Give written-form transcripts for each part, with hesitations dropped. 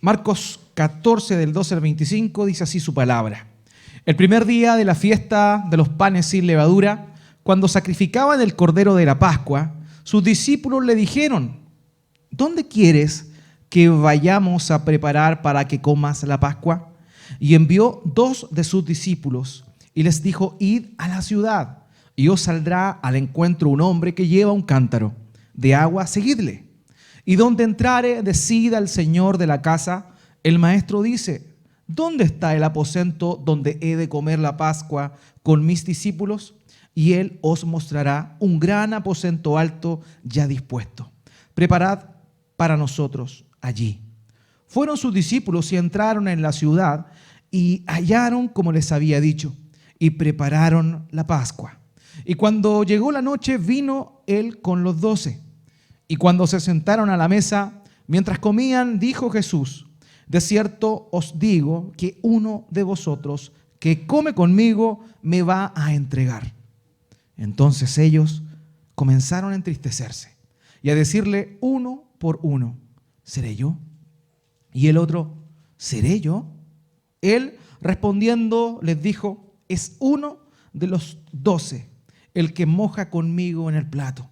Marcos 14, del 12 al 25, dice así su palabra. El primer día de la fiesta de los panes sin levadura, cuando sacrificaban el cordero de la Pascua, sus discípulos le dijeron: ¿dónde quieres que vayamos a preparar para que comas la Pascua? Y envió 2 de sus discípulos y les dijo: id a la ciudad, y os saldrá al encuentro un hombre que lleva un cántaro de agua, seguidle. Y donde entrare, decid al señor de la casa: el maestro dice, ¿dónde está el aposento donde he de comer la Pascua con mis discípulos? Y él os mostrará un gran aposento alto ya dispuesto. Preparad para nosotros allí. Fueron sus discípulos y entraron en la ciudad y hallaron como les había dicho, y prepararon la Pascua. Y cuando llegó la noche, vino él con los 12. Y cuando se sentaron a la mesa, mientras comían, dijo Jesús: de cierto os digo que uno de vosotros que come conmigo me va a entregar. Entonces ellos comenzaron a entristecerse y a decirle uno por uno: ¿seré yo? Y el otro: ¿seré yo? Él respondiendo les dijo: es uno de los 12, el que moja conmigo en el plato.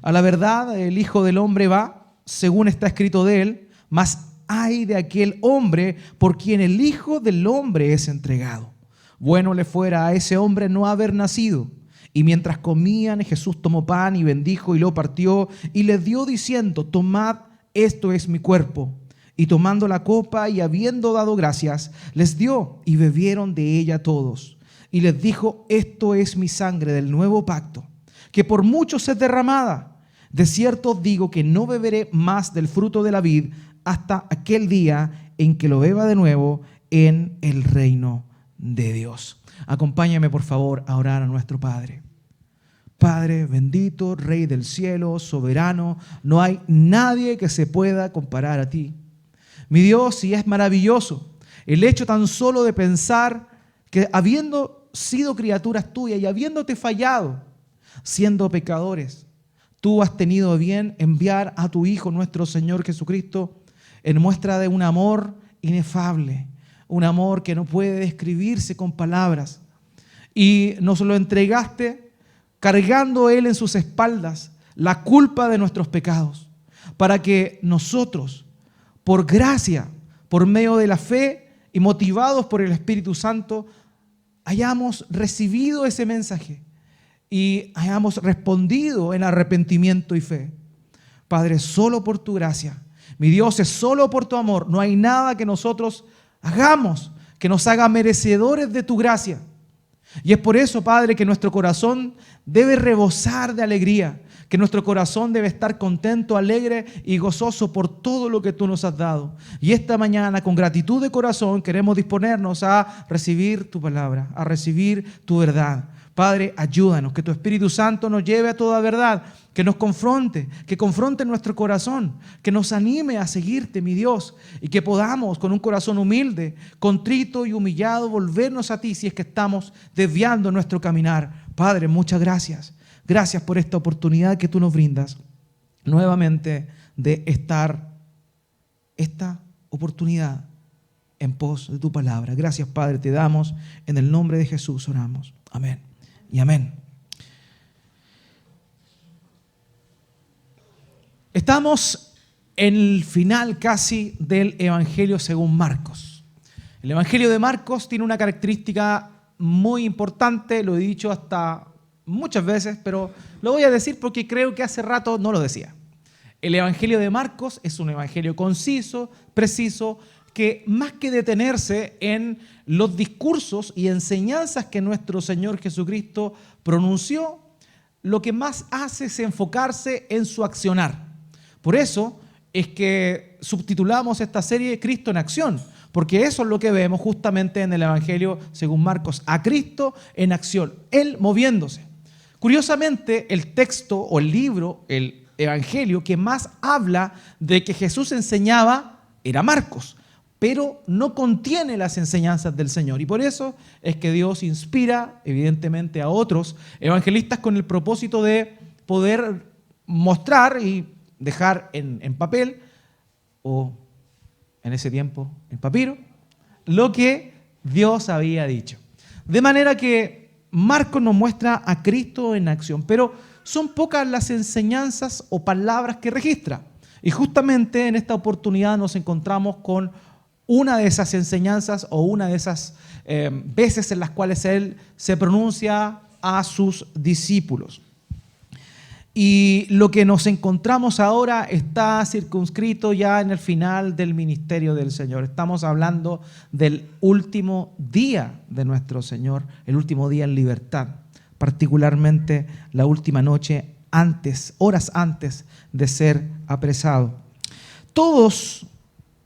A la verdad, el Hijo del Hombre va, según está escrito de él, mas ay de aquel hombre por quien el Hijo del Hombre es entregado. Bueno le fuera a ese hombre no haber nacido. Y mientras comían, Jesús tomó pan y bendijo y lo partió y les dio diciendo: tomad, esto es mi cuerpo. Y tomando la copa y habiendo dado gracias, les dio y bebieron de ella todos. Y les dijo: esto es mi sangre del nuevo pacto, que por muchos es derramada. De cierto os digo que no beberé más del fruto de la vid hasta aquel día en que lo beba de nuevo en el reino de Dios. Acompáñame por favor a orar a nuestro Padre. Padre bendito, Rey del cielo, soberano, no hay nadie que se pueda comparar a ti. Mi Dios, y es maravilloso el hecho tan solo de pensar que habiendo sido criaturas tuyas y habiéndote fallado, siendo pecadores, tú has tenido bien enviar a tu Hijo, nuestro Señor Jesucristo, en muestra de un amor inefable, un amor que no puede describirse con palabras. Y nos lo entregaste cargando Él en sus espaldas la culpa de nuestros pecados, para que nosotros, por gracia, por medio de la fe y motivados por el Espíritu Santo, hayamos recibido ese mensaje y hayamos respondido en arrepentimiento y fe. Padre, solo por tu gracia, mi Dios, es solo por tu amor. No hay nada que nosotros hagamos que nos haga merecedores de tu gracia. Y es por eso, Padre, que nuestro corazón debe rebosar de alegría, que nuestro corazón debe estar contento, alegre y gozoso por todo lo que tú nos has dado. Y esta mañana, con gratitud de corazón, queremos disponernos a recibir tu palabra, a recibir tu verdad. Padre, ayúdanos, que tu Espíritu Santo nos lleve a toda verdad, que nos confronte, que confronte nuestro corazón, que nos anime a seguirte, mi Dios, y que podamos, con un corazón humilde, contrito y humillado, volvernos a ti si es que estamos desviando nuestro caminar. Padre, muchas gracias. Gracias por esta oportunidad que tú nos brindas nuevamente de estar esta oportunidad en pos de tu palabra. Gracias, Padre, te damos. En el nombre de Jesús oramos. Amén y amén. Estamos en el final casi del Evangelio según Marcos. El Evangelio de Marcos tiene una característica muy importante, lo he dicho hasta muchas veces, pero lo voy a decir porque creo que hace rato no lo decía. El Evangelio de Marcos es un evangelio conciso, preciso, que más que detenerse en los discursos y enseñanzas que nuestro Señor Jesucristo pronunció, lo que más hace es enfocarse en su accionar. Por eso es que subtitulamos esta serie Cristo en acción, porque eso es lo que vemos justamente en el Evangelio según Marcos, a Cristo en acción, Él moviéndose. Curiosamente, el texto o el libro, el Evangelio que más habla de que Jesús enseñaba era Marcos, pero no contiene las enseñanzas del Señor. Y por eso es que Dios inspira, evidentemente, a otros evangelistas con el propósito de poder mostrar y dejar en papel o en ese tiempo en papiro, lo que Dios había dicho. De manera que Marcos nos muestra a Cristo en acción, pero son pocas las enseñanzas o palabras que registra. Y justamente en esta oportunidad nos encontramos con una de esas enseñanzas o una de esas veces en las cuales Él se pronuncia a sus discípulos. Y lo que nos encontramos ahora está circunscrito ya en el final del ministerio del Señor. Estamos hablando del último día de nuestro Señor, el último día en libertad, particularmente la última noche antes, horas antes de ser apresado. Todos,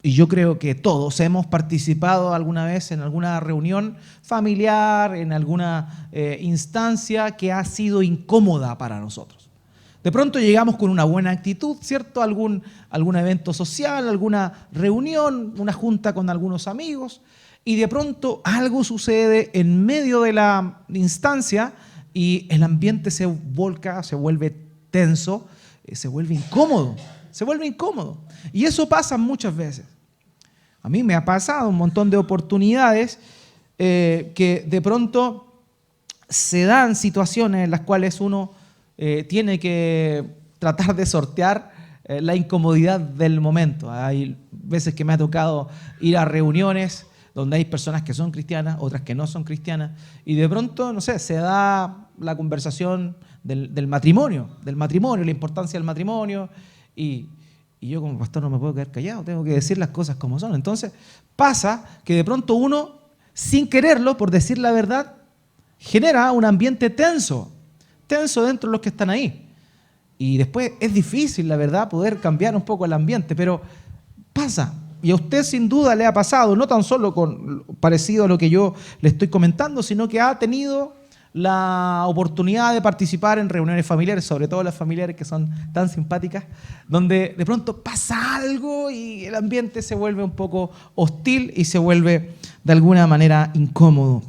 y yo creo que todos, hemos participado alguna vez en alguna reunión familiar, en alguna instancia que ha sido incómoda para nosotros. De pronto llegamos con una buena actitud, ¿cierto? Algún evento social, alguna reunión, una junta con algunos amigos, y de pronto algo sucede en medio de la instancia y el ambiente se volca, se vuelve tenso, se vuelve incómodo. Y eso pasa muchas veces. A mí me ha pasado un montón de oportunidades que de pronto se dan situaciones en las cuales uno tiene que tratar de sortear la incomodidad del momento. Hay veces que me ha tocado ir a reuniones donde hay personas que son cristianas, otras que no son cristianas, y de pronto, no sé, se da la conversación del matrimonio, la importancia del matrimonio, y yo como pastor no me puedo quedar callado, tengo que decir las cosas como son. Entonces pasa que de pronto uno, sin quererlo, por decir la verdad, genera un ambiente tenso dentro de los que están ahí. Y después es difícil, la verdad, poder cambiar un poco el ambiente, pero pasa. Y a usted sin duda le ha pasado, no tan solo parecido a lo que yo le estoy comentando, sino que ha tenido la oportunidad de participar en reuniones familiares, sobre todo las familiares que son tan simpáticas, donde de pronto pasa algo y el ambiente se vuelve un poco hostil y se vuelve de alguna manera incómodo.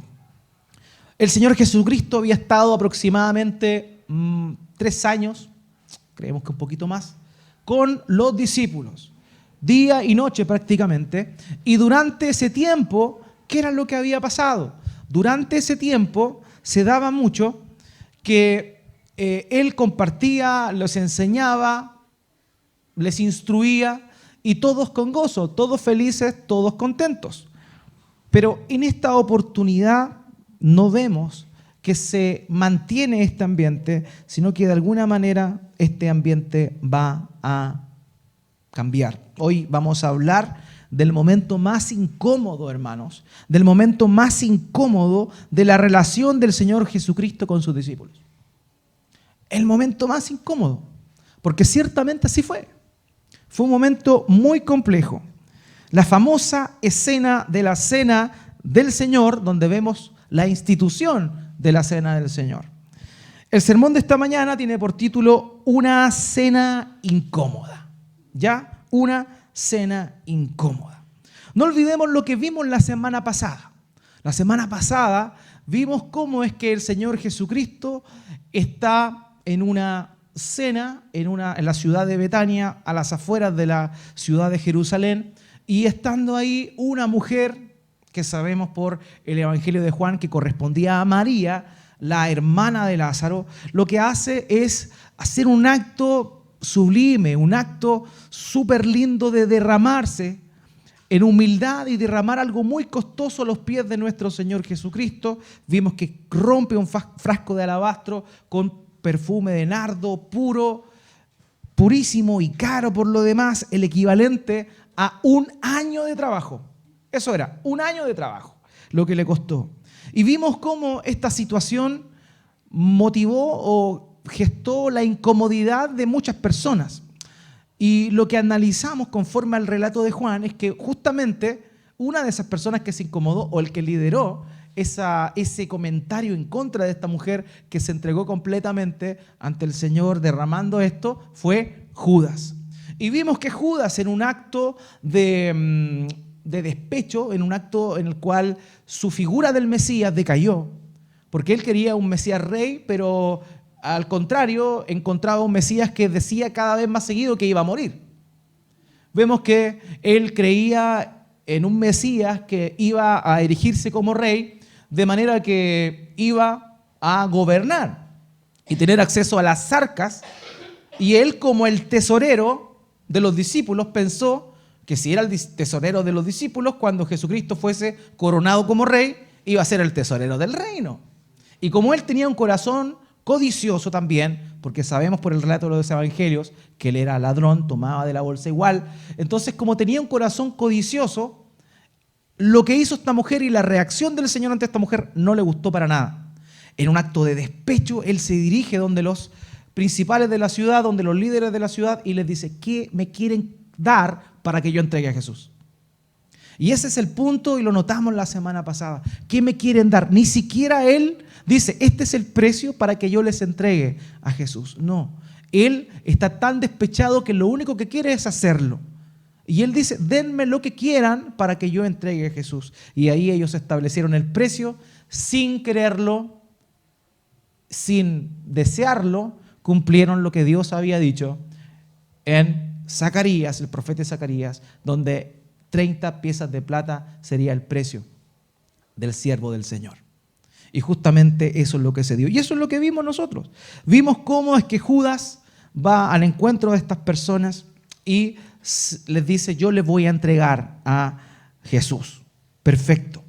El Señor Jesucristo había estado aproximadamente 3 años, creemos que un poquito más, con los discípulos, día y noche prácticamente, y durante ese tiempo, ¿qué era lo que había pasado? Durante ese tiempo se daba mucho que Él compartía, les enseñaba, les instruía, y todos con gozo, todos felices, todos contentos. Pero en esta oportunidad no vemos que se mantiene este ambiente, sino que de alguna manera este ambiente va a cambiar. Hoy vamos a hablar del momento más incómodo, hermanos, del momento más incómodo de la relación del Señor Jesucristo con sus discípulos. El momento más incómodo, porque ciertamente así fue. Fue un momento muy complejo. La famosa escena de la cena del Señor, donde vemos la institución de la cena del Señor. El sermón de esta mañana tiene por título Una cena incómoda. ¿Ya? Una cena incómoda. No olvidemos lo que vimos la semana pasada. La semana pasada vimos cómo es que el Señor Jesucristo está en una cena en la ciudad de Betania, a las afueras de la ciudad de Jerusalén, y estando ahí una mujer que sabemos por el Evangelio de Juan que correspondía a María, la hermana de Lázaro, lo que hace es hacer un acto sublime, un acto súper lindo de derramarse en humildad y derramar algo muy costoso a los pies de nuestro Señor Jesucristo. Vimos que rompe un frasco de alabastro con perfume de nardo puro, purísimo y caro por lo demás, el equivalente a 1 año de trabajo. Eso era, 1 año de trabajo, lo que le costó. Y vimos cómo esta situación motivó o gestó la incomodidad de muchas personas. Y lo que analizamos conforme al relato de Juan es que justamente una de esas personas que se incomodó o el que lideró ese comentario en contra de esta mujer que se entregó completamente ante el Señor derramando esto fue Judas. Y vimos que Judas en un acto de despecho, en un acto en el cual su figura del Mesías decayó, porque él quería un Mesías rey, pero al contrario encontraba un Mesías que decía cada vez más seguido que iba a morir. vemos que él creía en un Mesías que iba a erigirse como rey, de manera que iba a gobernar y tener acceso a las arcas, y él, como el tesorero de los discípulos, pensó que si era el tesorero de los discípulos, cuando Jesucristo fuese coronado como rey, iba a ser el tesorero del reino. Y como él tenía un corazón codicioso también, porque sabemos por el relato de los evangelios que él era ladrón, tomaba de la bolsa igual, entonces como tenía un corazón codicioso, lo que hizo esta mujer y la reacción del Señor ante esta mujer no le gustó para nada. En un acto de despecho, él se dirige donde los principales de la ciudad, donde los líderes de la ciudad, y les dice: ¿qué me quieren dar para que yo entregue a Jesús? Y ese es el punto, y lo notamos la semana pasada. ¿Qué me quieren dar? Ni siquiera él dice: este es el precio para que yo les entregue a Jesús. No, él está tan despechado que lo único que quiere es hacerlo. Y él dice: denme lo que quieran para que yo entregue a Jesús. Y ahí ellos establecieron el precio sin quererlo, sin desearlo, cumplieron lo que Dios había dicho en Zacarías, el profeta Zacarías, donde 30 piezas de plata sería el precio del siervo del Señor. Y justamente eso es lo que se dio. Y eso es lo que vimos nosotros. Vimos cómo es que Judas va al encuentro de estas personas y les dice: yo les voy a entregar a Jesús. Perfecto.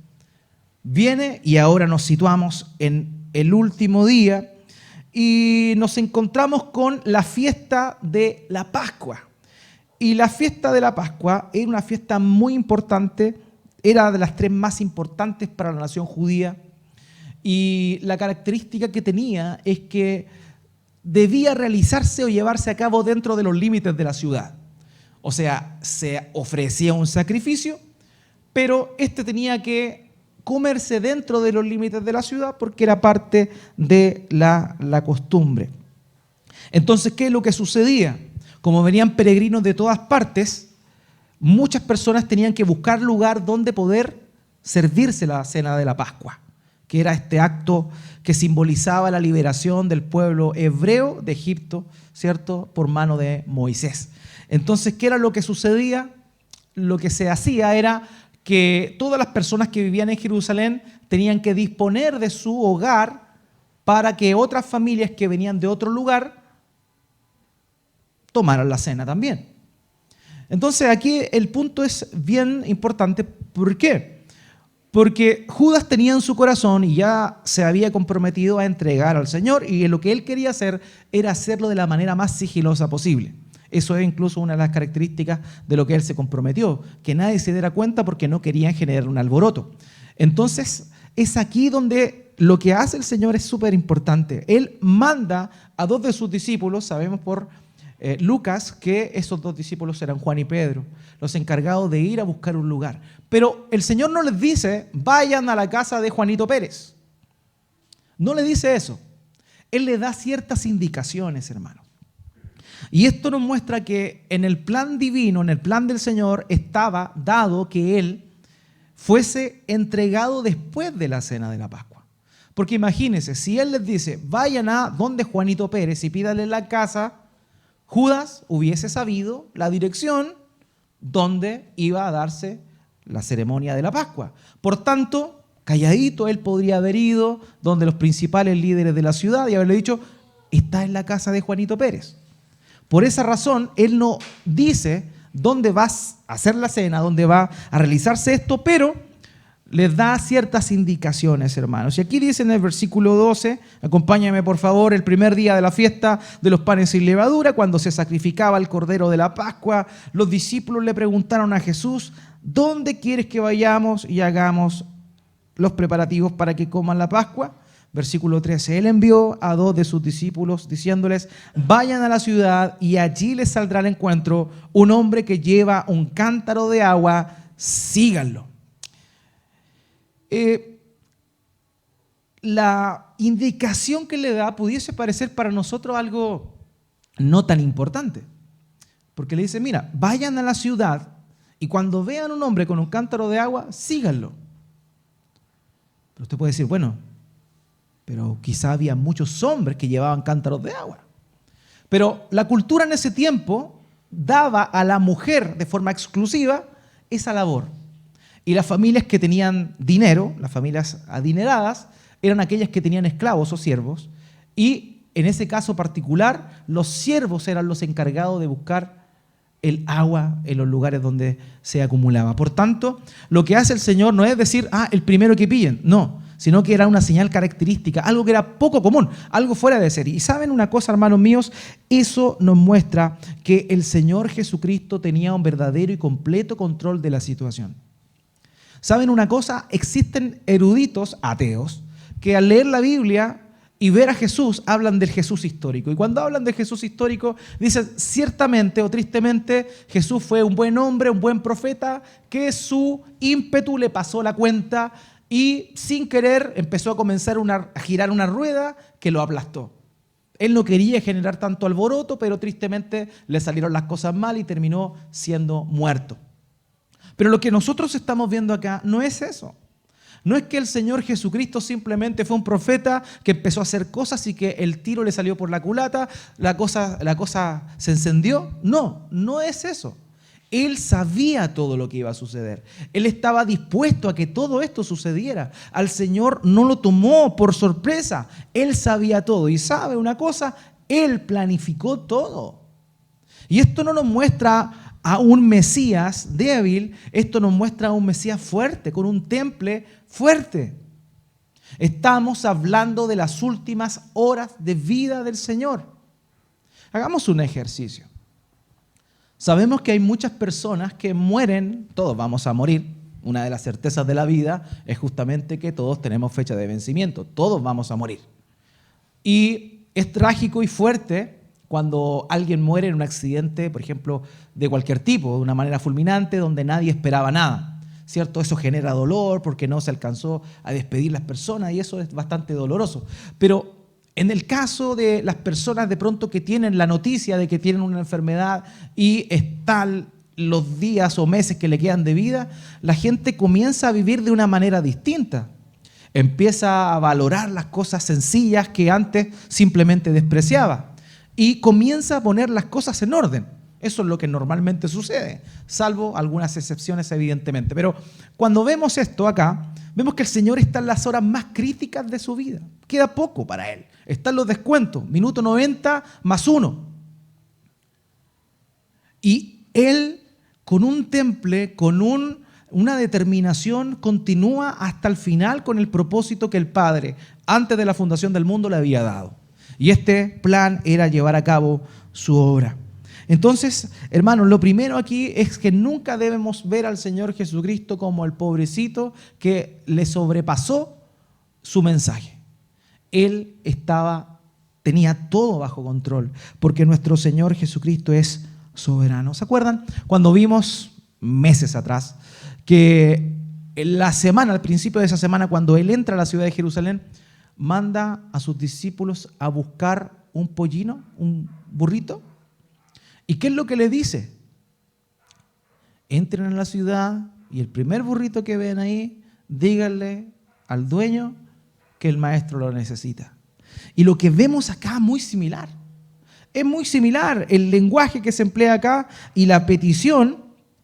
Viene, y ahora nos situamos en el último día y nos encontramos con la fiesta de la Pascua. Y la fiesta de la Pascua era una fiesta muy importante, era de las 3 más importantes para la nación judía, y la característica que tenía es que debía realizarse o llevarse a cabo dentro de los límites de la ciudad. O sea, se ofrecía un sacrificio, pero este tenía que comerse dentro de los límites de la ciudad porque era parte de la costumbre. Entonces, ¿qué es lo que sucedía? Como venían peregrinos de todas partes, muchas personas tenían que buscar lugar donde poder servirse la cena de la Pascua, que era este acto que simbolizaba la liberación del pueblo hebreo de Egipto, ¿cierto?, por mano de Moisés. Entonces, ¿qué era lo que sucedía? Lo que se hacía era que todas las personas que vivían en Jerusalén tenían que disponer de su hogar para que otras familias que venían de otro lugar tomaran la cena también. Entonces aquí el punto es bien importante. ¿Por qué? Porque Judas tenía en su corazón y ya se había comprometido a entregar al Señor, y lo que él quería hacer era hacerlo de la manera más sigilosa posible. Eso es incluso una de las características de lo que él se comprometió, que nadie se diera cuenta porque no querían generar un alboroto. Entonces es aquí donde lo que hace el Señor es súper importante. Él manda a 2 de sus discípulos, sabemos por Lucas que esos 2 discípulos eran Juan y Pedro, los encargados de ir a buscar un lugar. Pero el Señor no les dice: vayan a la casa de Juanito Pérez. No le dice eso. Él le da ciertas indicaciones, hermano. Y esto nos muestra que en el plan divino, en el plan del Señor, estaba dado que Él fuese entregado después de la cena de la Pascua. Porque imagínense, si Él les dice: vayan a donde Juanito Pérez y pídale la casa, Judas hubiese sabido la dirección donde iba a darse la ceremonia de la Pascua. Por tanto, calladito, él podría haber ido donde los principales líderes de la ciudad y haberle dicho: está en la casa de Juanito Pérez. Por esa razón, él no dice dónde vas a hacer la cena, dónde va a realizarse esto, pero les da ciertas indicaciones, hermanos. Y aquí dice en el versículo 12, acompáñame por favor: el primer día de la fiesta de los panes sin levadura, cuando se sacrificaba el cordero de la Pascua, los discípulos le preguntaron a Jesús: ¿dónde quieres que vayamos y hagamos los preparativos para que coman la Pascua? Versículo 13, él envió a 2 de sus discípulos diciéndoles: vayan a la ciudad y allí les saldrá al encuentro un hombre que lleva un cántaro de agua, síganlo. La indicación que le da pudiese parecer para nosotros algo no tan importante, porque le dice: mira, vayan a la ciudad y cuando vean un hombre con un cántaro de agua, síganlo. Pero usted puede decir: bueno, pero quizá había muchos hombres que llevaban cántaros de agua. Pero la cultura en ese tiempo daba a la mujer de forma exclusiva esa labor. Y las familias que tenían dinero, las familias adineradas, eran aquellas que tenían esclavos o siervos, y en ese caso particular, los siervos eran los encargados de buscar el agua en los lugares donde se acumulaba. Por tanto, lo que hace el Señor no es decir, el primero que pillen, no, sino que era una señal característica, algo que era poco común, algo fuera de serie. Y saben una cosa, hermanos míos, eso nos muestra que el Señor Jesucristo tenía un verdadero y completo control de la situación. ¿Saben una cosa? Existen eruditos ateos que al leer la Biblia y ver a Jesús hablan del Jesús histórico. Y cuando hablan del Jesús histórico, dicen ciertamente o tristemente Jesús fue un buen hombre, un buen profeta, que su ímpetu le pasó la cuenta y sin querer empezó a comenzar a girar una rueda que lo aplastó. Él no quería generar tanto alboroto, pero tristemente le salieron las cosas mal y terminó siendo muerto. Pero lo que nosotros estamos viendo acá no es eso. No es que el Señor Jesucristo simplemente fue un profeta que empezó a hacer cosas y que el tiro le salió por la culata, la cosa se encendió. No, no es eso. Él sabía todo lo que iba a suceder. Él estaba dispuesto a que todo esto sucediera. Al Señor no lo tomó por sorpresa. Él sabía todo. Y sabe una cosa, Él planificó todo. Y esto no nos muestra a un Mesías débil, esto nos muestra a un Mesías fuerte, con un temple fuerte. Estamos hablando de las últimas horas de vida del Señor. Hagamos un ejercicio. Sabemos que hay muchas personas que mueren, todos vamos a morir. Una de las certezas de la vida es justamente que todos tenemos fecha de vencimiento, todos vamos a morir. Y es trágico y fuerte cuando alguien muere en un accidente, por ejemplo, de cualquier tipo, de una manera fulminante, donde nadie esperaba nada, ¿cierto? Eso genera dolor porque no se alcanzó a despedir las personas y eso es bastante doloroso. Pero en el caso de las personas de pronto que tienen la noticia de que tienen una enfermedad y están los días o meses que le quedan de vida, la gente comienza a vivir de una manera distinta. Empieza a valorar las cosas sencillas que antes simplemente despreciaba. Y comienza a poner las cosas en orden. Eso es lo que normalmente sucede, salvo algunas excepciones evidentemente. Pero cuando vemos esto acá, vemos que el Señor está en las horas más críticas de su vida. Queda poco para Él. Están los descuentos, minuto 90 más 1. Y Él, con un temple, con una determinación, continúa hasta el final con el propósito que el Padre, antes de la fundación del mundo, le había dado. Y este plan era llevar a cabo su obra. Entonces, hermanos, lo primero aquí es que nunca debemos ver al Señor Jesucristo como el pobrecito que le sobrepasó su mensaje. Él tenía todo bajo control, porque nuestro Señor Jesucristo es soberano. ¿Se acuerdan? Cuando vimos meses atrás que al principio de esa semana, cuando Él entra a la ciudad de Jerusalén, manda a sus discípulos a buscar un pollino, un burrito. ¿Y qué es lo que le dice? Entren a la ciudad y el primer burrito que ven ahí, díganle al dueño que el maestro lo necesita. Y lo que vemos acá es muy similar. Es muy similar. El lenguaje que se emplea acá y la petición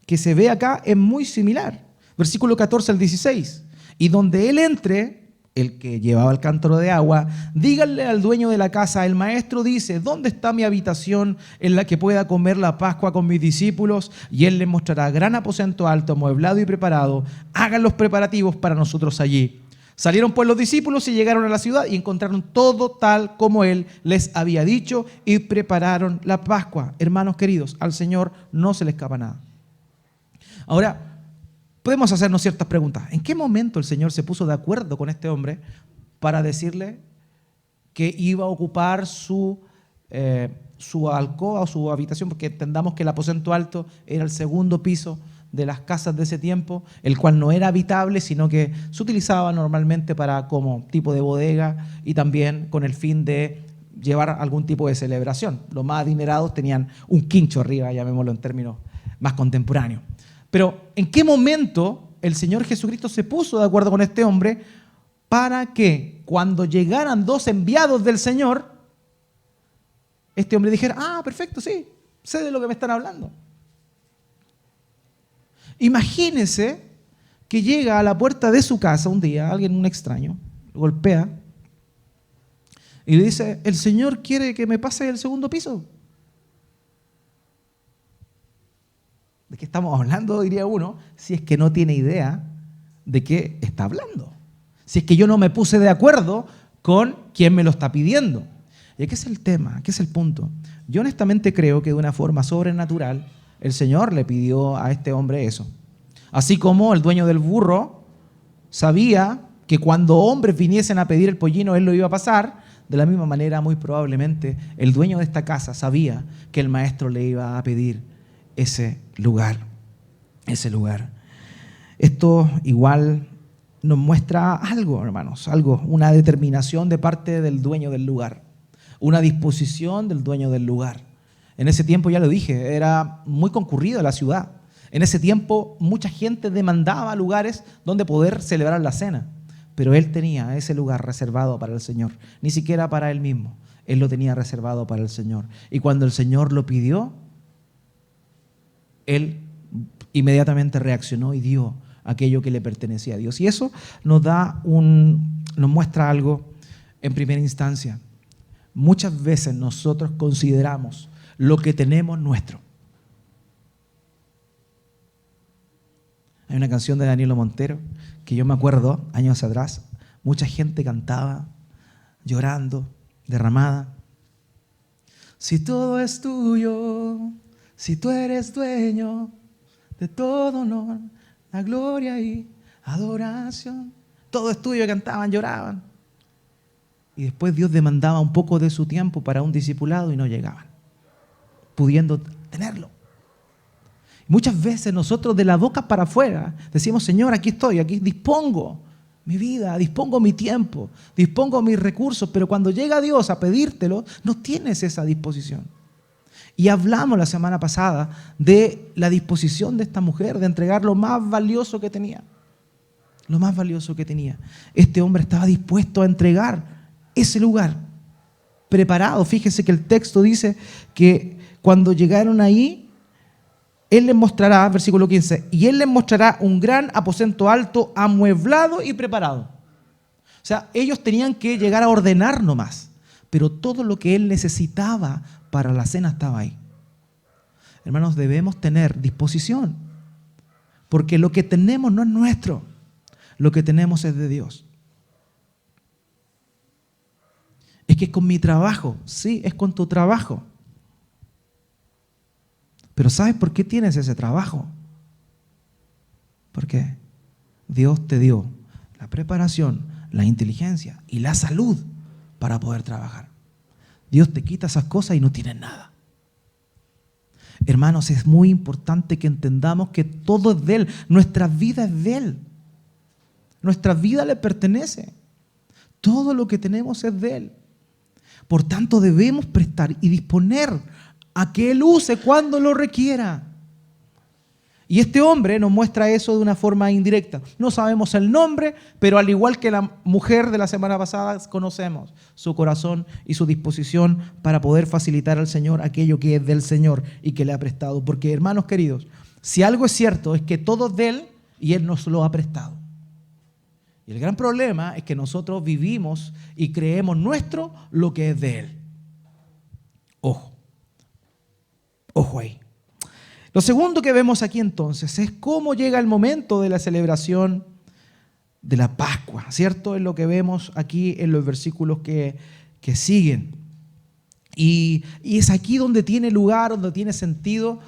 que se ve acá es muy similar. Versículo 14 al 16. Y donde él entre, el que llevaba el cántaro de agua, díganle al dueño de la casa, el maestro dice, ¿dónde está mi habitación en la que pueda comer la Pascua con mis discípulos? Y él les mostrará gran aposento alto, amueblado y preparado. Hagan los preparativos para nosotros allí. Salieron pues los discípulos y llegaron a la ciudad y encontraron todo tal como él les había dicho y prepararon la Pascua. Hermanos queridos, al Señor no se le escapa nada. Ahora, podemos hacernos ciertas preguntas. ¿En qué momento el Señor se puso de acuerdo con este hombre para decirle que iba a ocupar su alcoba o su habitación? Porque entendamos que el aposento alto era el segundo piso de las casas de ese tiempo, el cual no era habitable, sino que se utilizaba normalmente como tipo de bodega y también con el fin de llevar algún tipo de celebración. Los más adinerados tenían un quincho arriba, llamémoslo en términos más contemporáneos. Pero ¿en qué momento el Señor Jesucristo se puso de acuerdo con este hombre para que cuando llegaran dos enviados del Señor, este hombre dijera, perfecto, sí, Sé de lo que me están hablando. Imagínese que llega a la puerta de su casa un día, un extraño, lo golpea y le dice, el Señor quiere que me pase el segundo piso. ¿De qué estamos hablando? Diría uno, si es que no tiene idea de qué está hablando. Si es que yo no me puse de acuerdo con quien me lo está pidiendo. ¿Y qué es el tema? ¿Qué es el punto? Yo honestamente creo que de una forma sobrenatural el Señor le pidió a este hombre eso. Así como el dueño del burro sabía que cuando hombres viniesen a pedir el pollino, él lo iba a pasar, de la misma manera, muy probablemente, el dueño de esta casa sabía que el maestro le iba a pedir ese lugar. Esto igual nos muestra algo, hermanos, una determinación de parte del dueño del lugar, una disposición del dueño del lugar. En ese tiempo, ya lo dije, era muy concurrida la ciudad. En ese tiempo, mucha gente demandaba lugares donde poder celebrar la cena. Pero él tenía ese lugar reservado para el Señor, ni siquiera para él mismo. Él lo tenía reservado para el Señor. Y cuando el Señor lo pidió, él inmediatamente reaccionó y dio aquello que le pertenecía a Dios. Y eso nos muestra algo en primera instancia. Muchas veces nosotros consideramos lo que tenemos nuestro. Hay una canción de Daniel Montero que yo me acuerdo, años atrás, mucha gente cantaba, llorando, derramada. Si todo es tuyo, si tú eres dueño de todo honor, la gloria y adoración. Todo es tuyo, cantaban, lloraban. Y después Dios demandaba un poco de su tiempo para un discipulado y no llegaban, pudiendo tenerlo. Muchas veces nosotros de la boca para afuera decimos, Señor, aquí estoy, aquí dispongo mi vida, dispongo mi tiempo, dispongo mis recursos, pero cuando llega Dios a pedírtelo, no tienes esa disposición. Y hablamos la semana pasada de la disposición de esta mujer de entregar lo más valioso que tenía. Lo más valioso que tenía. Este hombre estaba dispuesto a entregar ese lugar preparado. Fíjese que el texto dice que cuando llegaron ahí, Él les mostrará, versículo 15, y Él les mostrará un gran aposento alto, amueblado y preparado. O sea, ellos tenían que llegar a ordenar nomás, pero todo lo que Él necesitaba para la cena estaba ahí. Hermanos, debemos tener disposición, porque lo que tenemos no es nuestro, lo que tenemos es de Dios. Es que es con mi trabajo, sí, es con tu trabajo. Pero ¿sabes por qué tienes ese trabajo? Porque Dios te dio la preparación, la inteligencia y la salud para poder trabajar. Dios te quita esas cosas y no tienes nada. Hermanos, es muy importante que entendamos que todo es de Él. Nuestra vida es de Él. Nuestra vida le pertenece. Todo lo que tenemos es de Él. Por tanto, debemos prestar y disponer a que Él use cuando lo requiera. Y este hombre nos muestra eso de una forma indirecta. No sabemos el nombre, pero al igual que la mujer de la semana pasada, conocemos su corazón y su disposición para poder facilitar al Señor aquello que es del Señor y que le ha prestado. Porque, hermanos queridos, si algo es cierto es que todo es de Él y Él nos lo ha prestado. Y el gran problema es que nosotros vivimos y creemos nuestro lo que es de Él. Ojo. Ojo ahí. Lo segundo que vemos aquí entonces es cómo llega el momento de la celebración de la Pascua, ¿cierto? Es lo que vemos aquí en los versículos que siguen. Y es aquí donde tiene lugar, donde tiene sentido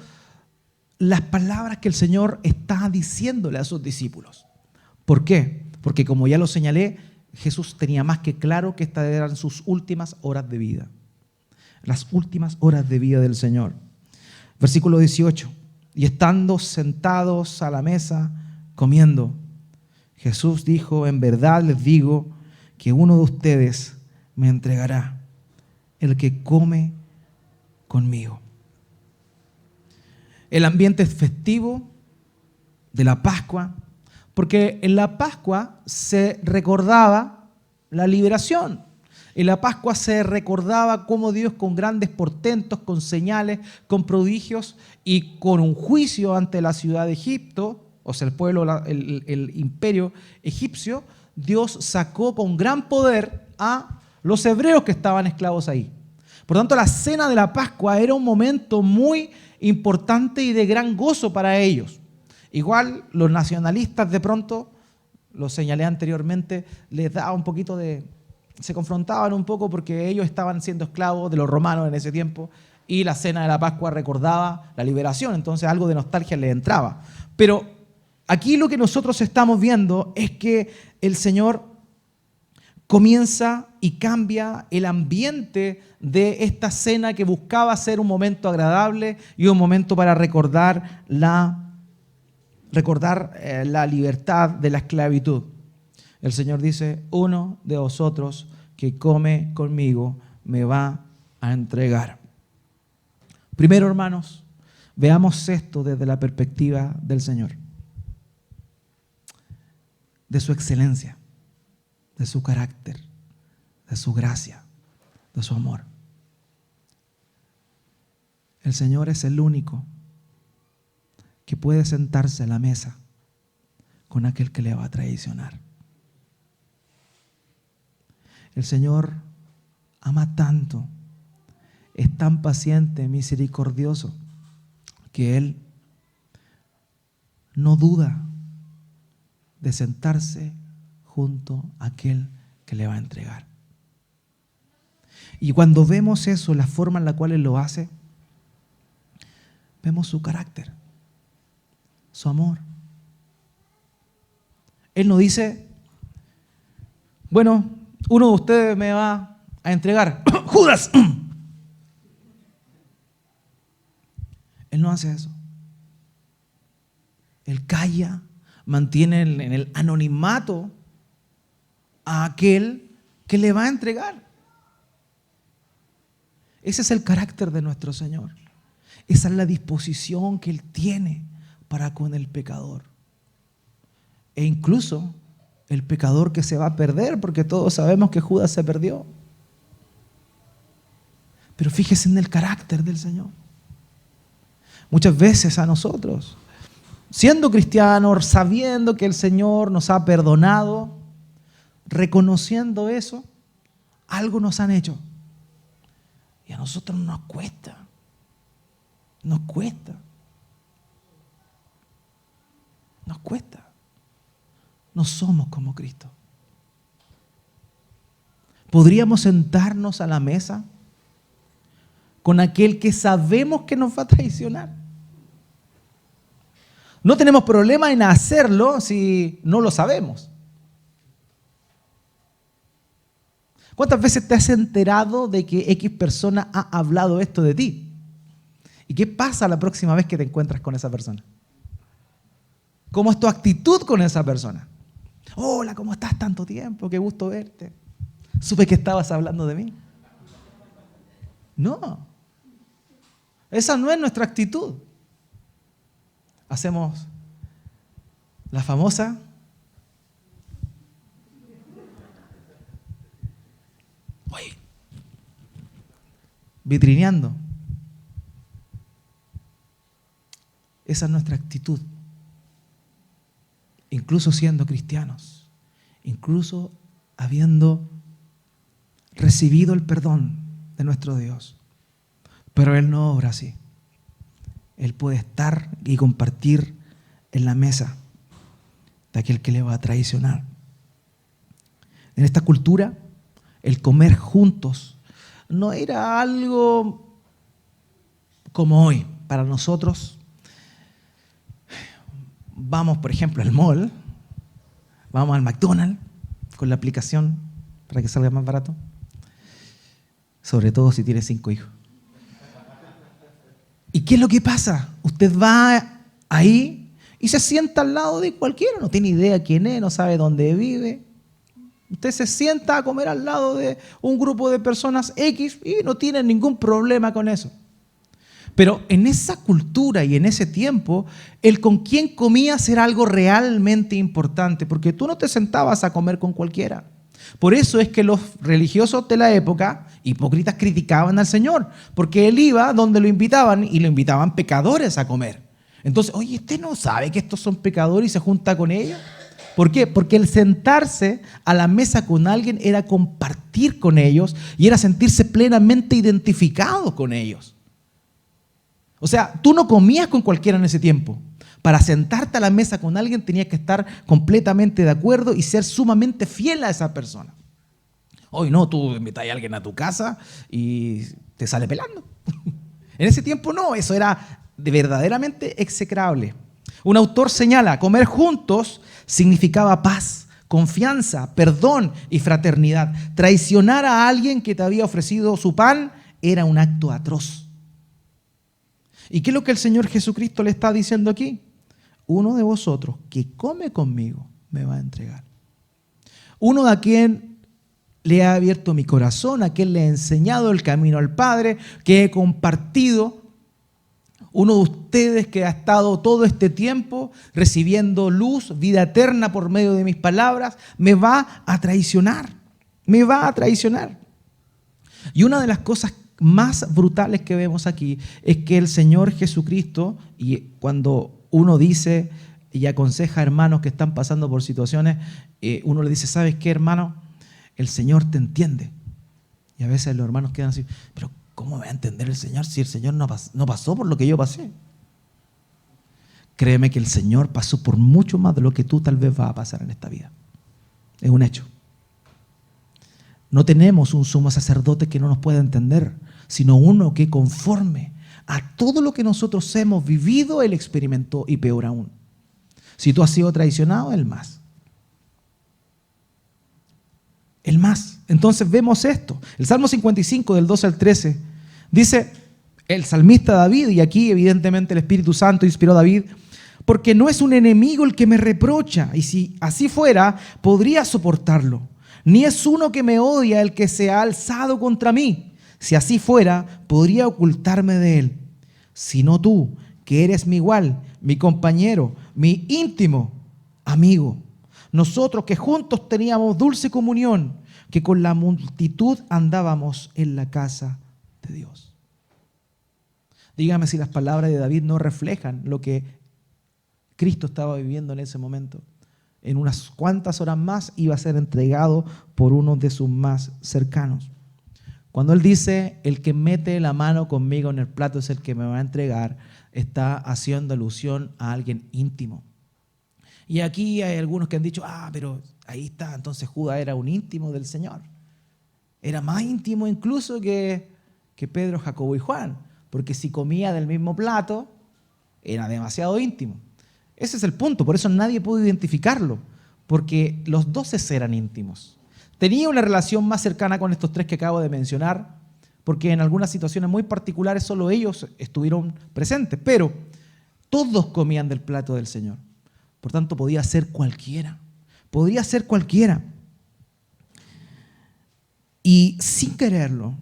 las palabras que el Señor está diciéndole a sus discípulos. ¿Por qué? Porque como ya lo señalé, Jesús tenía más que claro que estas eran sus últimas horas de vida. Las últimas horas de vida del Señor. Versículo 18. Y estando sentados a la mesa, comiendo, Jesús dijo, en verdad les digo que uno de ustedes me entregará, el que come conmigo. El ambiente es festivo de la Pascua, porque en la Pascua se recordaba la liberación. En la Pascua se recordaba cómo Dios, con grandes portentos, con señales, con prodigios y con un juicio ante la ciudad de Egipto, o sea, el pueblo, el imperio egipcio, Dios sacó con gran poder a los hebreos que estaban esclavos ahí. Por tanto, la cena de la Pascua era un momento muy importante y de gran gozo para ellos. Igual los nacionalistas de pronto, lo señalé anteriormente, les daba un poquito de... se confrontaban un poco porque ellos estaban siendo esclavos de los romanos en ese tiempo y la cena de la Pascua recordaba la liberación, entonces algo de nostalgia les entraba. Pero aquí lo que nosotros estamos viendo es que el Señor comienza y cambia el ambiente de esta cena que buscaba ser un momento agradable y un momento para recordar la libertad de la esclavitud. El Señor dice, uno de vosotros que come conmigo me va a entregar. Primero, hermanos, veamos esto desde la perspectiva del Señor, de su excelencia, de su carácter, de su gracia, de su amor. El Señor es el único que puede sentarse a la mesa con aquel que le va a traicionar. El Señor ama tanto, es tan paciente, misericordioso, que Él no duda de sentarse junto a aquel que le va a entregar. Y cuando vemos eso, la forma en la cual Él lo hace, vemos su carácter, su amor. Él no dice, bueno, uno de ustedes me va a entregar. ¡Judas! Él no hace eso. Él calla, mantiene en el anonimato a aquel que le va a entregar. Ese es el carácter de nuestro Señor. Esa es la disposición que Él tiene para con el pecador. E incluso el pecador que se va a perder, porque todos sabemos que Judas se perdió. Pero fíjese en el carácter del Señor. Muchas veces a nosotros, siendo cristianos, sabiendo que el Señor nos ha perdonado, reconociendo eso, algo nos han hecho. Y a nosotros nos cuesta. Nos cuesta. Nos cuesta. No somos como Cristo. ¿Podríamos sentarnos a la mesa con aquel que sabemos que nos va a traicionar? No tenemos problema en hacerlo si no lo sabemos. ¿Cuántas veces te has enterado de que X persona ha hablado esto de ti? ¿Y qué pasa la próxima vez que te encuentras con esa persona? ¿Cómo es tu actitud con esa persona? Hola, ¿cómo estás? Tanto tiempo, qué gusto verte. Supe que estabas hablando de mí. No, esa no es nuestra actitud. Hacemos la famosa vitrineando. Esa es nuestra actitud. Incluso siendo cristianos, incluso habiendo recibido el perdón de nuestro Dios. Pero Él no obra así. Él puede estar y compartir en la mesa de aquel que le va a traicionar. En esta cultura, el comer juntos no era algo como hoy. Para nosotros, vamos, por ejemplo, al mall, vamos al McDonald's con la aplicación para que salga más barato, sobre todo si tiene 5 hijos. ¿Y qué es lo que pasa? Usted va ahí y se sienta al lado de cualquiera, no tiene idea quién es, no sabe dónde vive. Usted se sienta a comer al lado de un grupo de personas X y no tiene ningún problema con eso. Pero en esa cultura y en ese tiempo, el con quién comías era algo realmente importante, porque tú no te sentabas a comer con cualquiera. Por eso es que los religiosos de la época, hipócritas, criticaban al Señor, porque Él iba donde lo invitaban y lo invitaban pecadores a comer. Entonces, oye, ¿usted no sabe que estos son pecadores y se junta con ellos? ¿Por qué? Porque el sentarse a la mesa con alguien era compartir con ellos y era sentirse plenamente identificado con ellos. O sea, tú no comías con cualquiera en ese tiempo. Para sentarte a la mesa con alguien tenías que estar completamente de acuerdo y ser sumamente fiel a esa persona. Hoy no, tú invitas a alguien a tu casa y te sale pelando. En ese tiempo no, eso era verdaderamente execrable. Un autor señala, comer juntos significaba paz, confianza, perdón y fraternidad. Traicionar a alguien que te había ofrecido su pan era un acto atroz. ¿Y qué es lo que el Señor Jesucristo le está diciendo aquí? Uno de vosotros que come conmigo me va a entregar. Uno de a quien le ha abierto mi corazón, a quien le he enseñado el camino al Padre, que he compartido. Uno de ustedes que ha estado todo este tiempo recibiendo luz, vida eterna por medio de mis palabras, me va a traicionar. Me va a traicionar. Y una de las cosas más brutales que vemos aquí es que el Señor Jesucristo, y cuando uno dice y aconseja a hermanos que están pasando por situaciones, uno le dice, ¿sabes qué, hermano? El Señor te entiende. Y a veces los hermanos quedan así, pero ¿cómo me va a entender el Señor si el Señor no pasó por lo que yo pasé? Créeme que el Señor pasó por mucho más de lo que tú tal vez vas a pasar en esta vida. Es un hecho. No tenemos un sumo sacerdote que no nos pueda entender, sino uno que conforme a todo lo que nosotros hemos vivido, Él experimentó, y peor aún. Si tú has sido traicionado, Él más. Él más. Entonces vemos esto. El Salmo 55, del 12 al 13, dice el salmista David, y aquí evidentemente el Espíritu Santo inspiró a David, porque no es un enemigo el que me reprocha, y si así fuera, podría soportarlo. Ni es uno que me odia el que se ha alzado contra mí. Si así fuera, podría ocultarme de él. Sino tú, que eres mi igual, mi compañero, mi íntimo amigo. Nosotros que juntos teníamos dulce comunión, que con la multitud andábamos en la casa de Dios. Dígame si las palabras de David no reflejan lo que Cristo estaba viviendo en ese momento. En unas cuantas horas más iba a ser entregado por uno de sus más cercanos. Cuando él dice, el que mete la mano conmigo en el plato es el que me va a entregar, está haciendo alusión a alguien íntimo. Y aquí hay algunos que han dicho, pero ahí está, entonces Judas era un íntimo del Señor. Era más íntimo incluso que Pedro, Jacobo y Juan, porque si comía del mismo plato, era demasiado íntimo. Ese es el punto, por eso nadie pudo identificarlo, porque los 12 eran íntimos. Tenía una relación más cercana con estos tres que acabo de mencionar, porque en algunas situaciones muy particulares solo ellos estuvieron presentes, pero todos comían del plato del Señor. Por tanto, podía ser cualquiera. Podría ser cualquiera. Y sin quererlo,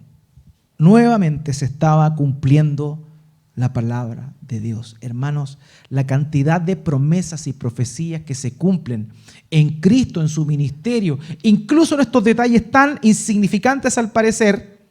nuevamente se estaba cumpliendo la palabra de Dios. Hermanos, la cantidad de promesas y profecías que se cumplen en Cristo, en su ministerio, incluso en estos detalles tan insignificantes al parecer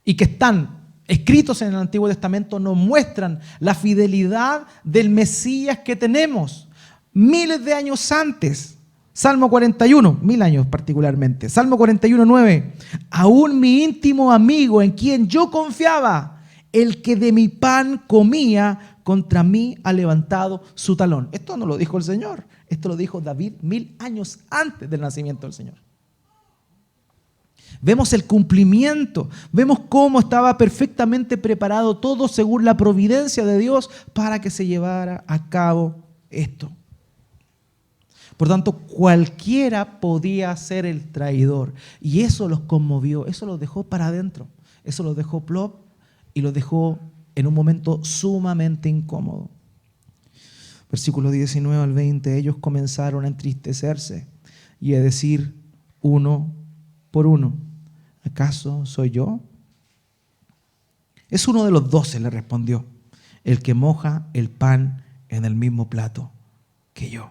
y que están escritos en el Antiguo Testamento, nos muestran la fidelidad del Mesías que tenemos. Miles de años antes, Salmo 41, 1000 años particularmente, Salmo 41, 9, aún mi íntimo amigo en quien yo confiaba, el que de mi pan comía, contra mí ha levantado su talón. Esto no lo dijo el Señor, esto lo dijo David 1000 años antes del nacimiento del Señor. Vemos el cumplimiento, vemos cómo estaba perfectamente preparado todo según la providencia de Dios para que se llevara a cabo esto. Por tanto, cualquiera podía ser el traidor. Y eso los conmovió, eso los dejó para adentro. Eso los dejó plop y los dejó en un momento sumamente incómodo. Versículos 19 al 20, ellos comenzaron a entristecerse y a decir uno por uno, ¿acaso soy yo? Es uno de los 12, le respondió, el que moja el pan en el mismo plato que yo.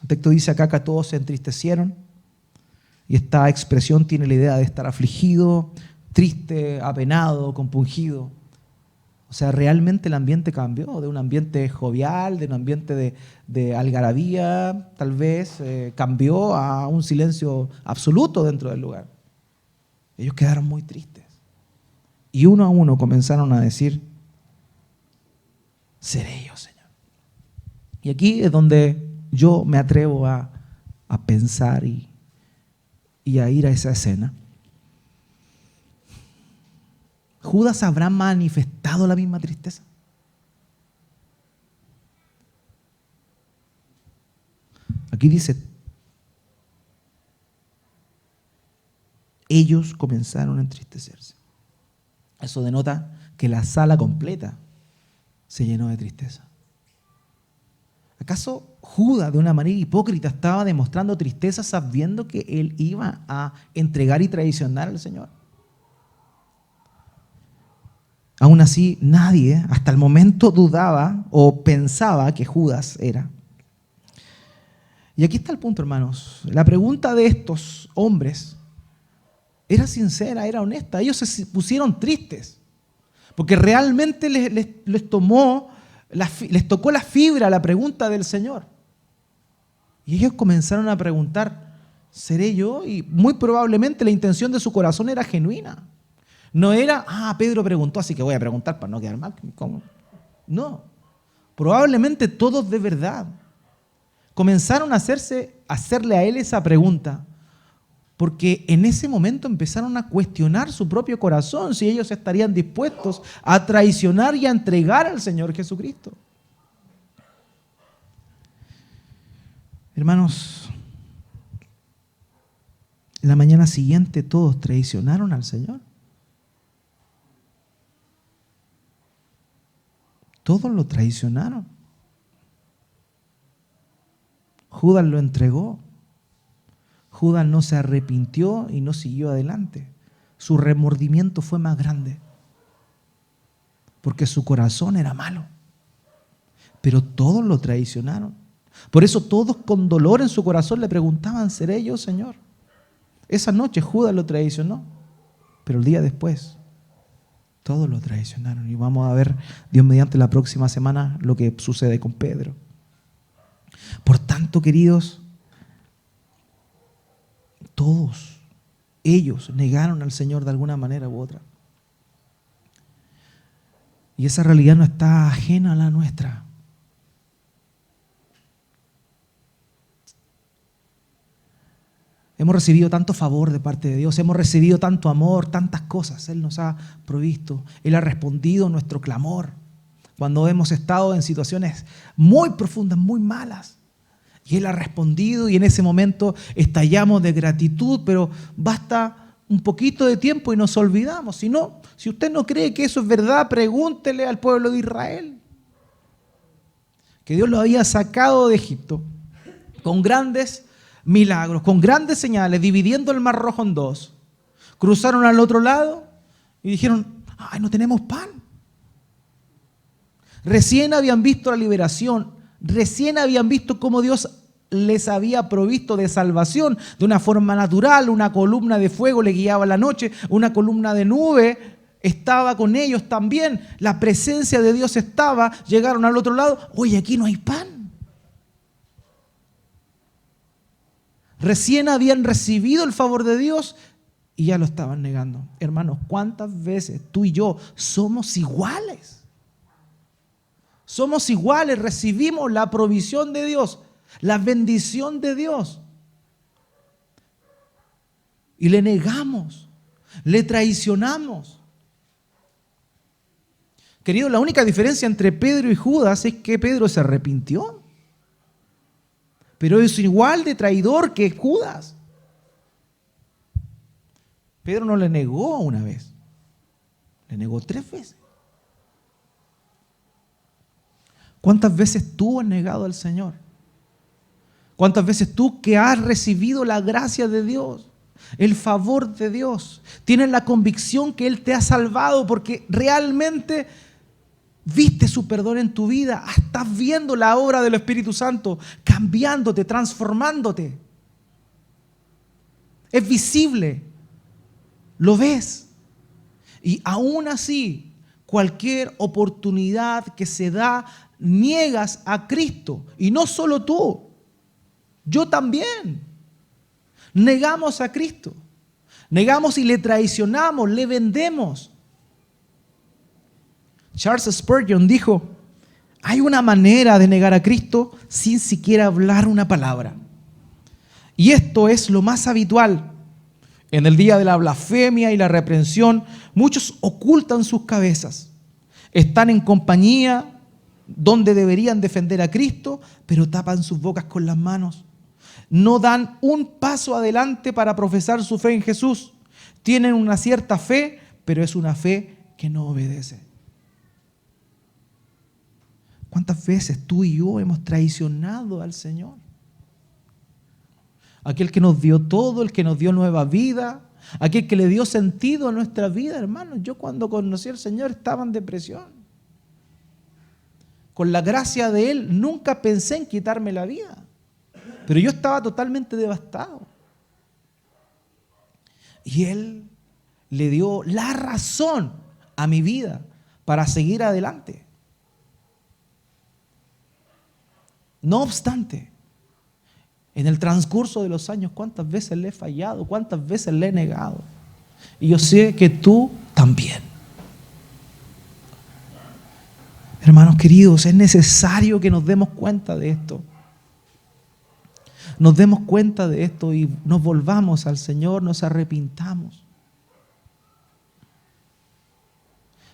El texto dice acá que todos se entristecieron Y esta expresión tiene la idea de estar afligido, triste, apenado, compungido. O sea, realmente el ambiente cambió de un ambiente jovial, de un ambiente de algarabía, tal vez, cambió a un silencio absoluto dentro del lugar. Ellos quedaron muy tristes. Y uno a uno comenzaron a decir, seré yo, Señor. Y aquí es donde yo me atrevo a pensar y a ir a esa escena. ¿Judas habrá manifestado la misma tristeza? Aquí dice, ellos comenzaron a entristecerse. Eso denota que la sala completa se llenó de tristeza. ¿Acaso Judas, de una manera hipócrita, estaba demostrando tristeza sabiendo que él iba a entregar y traicionar al Señor? Aún así, nadie hasta el momento dudaba o pensaba que Judas era. Y aquí está el punto, hermanos. La pregunta de estos hombres era sincera, era honesta. Ellos se pusieron tristes porque realmente les tocó la fibra la pregunta del Señor. Y ellos comenzaron a preguntar, ¿seré yo? Y muy probablemente la intención de su corazón era genuina. No era, Pedro preguntó, así que voy a preguntar para no quedar mal. ¿Cómo? No. Probablemente todos de verdad comenzaron a hacerle a él esa pregunta, porque en ese momento empezaron a cuestionar su propio corazón, si ellos estarían dispuestos a traicionar y a entregar al Señor Jesucristo. Hermanos, la mañana siguiente todos traicionaron al Señor. Todos lo traicionaron. Judas lo entregó. Judas no se arrepintió y no siguió adelante. Su remordimiento fue más grande, porque su corazón era malo. Pero todos lo traicionaron. Por eso todos con dolor en su corazón le preguntaban, ¿seré yo, Señor? Esa noche Judas lo traicionó, pero el día después todos lo traicionaron. Y vamos a ver, Dios mediante, la próxima semana lo que sucede con Pedro. Por tanto, queridos, todos ellos negaron al Señor de alguna manera u otra. Y esa realidad no está ajena a la nuestra. Hemos recibido tanto favor de parte de Dios, hemos recibido tanto amor, tantas cosas. Él nos ha provisto, Él ha respondido a nuestro clamor cuando hemos estado en situaciones muy profundas, muy malas. Y Él ha respondido y en ese momento estallamos de gratitud, pero basta un poquito de tiempo y nos olvidamos. Si usted no cree que eso es verdad, pregúntele al pueblo de Israel, que Dios lo había sacado de Egipto con grandes milagros, con grandes señales, dividiendo el Mar Rojo en dos. Cruzaron al otro lado y dijeron, no tenemos pan. Recién habían visto la liberación, recién habían visto cómo Dios les había provisto de salvación de una forma natural. Una columna de fuego les guiaba la noche, una columna de nube estaba con ellos también. La presencia de Dios estaba. Llegaron al otro lado, oye, aquí no hay pan. Recién habían recibido el favor de Dios y ya lo estaban negando. Hermanos, ¿cuántas veces tú y yo somos iguales? Somos iguales, recibimos la provisión de Dios, la bendición de Dios. Y le negamos, le traicionamos. Querido, la única diferencia entre Pedro y Judas es que Pedro se arrepintió. Pero es igual de traidor que Judas. Pedro no le negó una vez, le negó 3 veces. ¿Cuántas veces tú has negado al Señor? ¿Cuántas veces tú, que has recibido la gracia de Dios, el favor de Dios, tienes la convicción que Él te ha salvado porque realmente viste su perdón en tu vida, estás viendo la obra del Espíritu Santo cambiándote, transformándote? es visible, lo ves. Y aún así, cualquier oportunidad que se da, niegas a Cristo. Y no solo tú, yo también. Negamos a Cristo. Negamos y le traicionamos, le vendemos. Charles Spurgeon dijo, hay una manera de negar a Cristo sin siquiera hablar una palabra. Y esto es lo más habitual. En el día de la blasfemia y la reprensión, muchos ocultan sus cabezas. Están en compañía donde deberían defender a Cristo, pero tapan sus bocas con las manos. No dan un paso adelante para profesar su fe en Jesús. Tienen una cierta fe, pero es una fe que no obedece. ¿Cuántas veces tú y yo hemos traicionado al Señor? Aquel que nos dio todo, el que nos dio nueva vida, aquel que le dio sentido a nuestra vida, hermanos. Yo cuando conocí al Señor estaba en depresión. Con la gracia de Él nunca pensé en quitarme la vida, pero yo estaba totalmente devastado. Y Él le dio la razón a mi vida para seguir adelante. No obstante, en el transcurso de los años, ¿cuántas veces le he fallado? ¿Cuántas veces le he negado? Y yo sé que tú también. Hermanos queridos, es necesario que nos demos cuenta de esto. Nos demos cuenta de esto y nos volvamos al Señor, nos arrepintamos.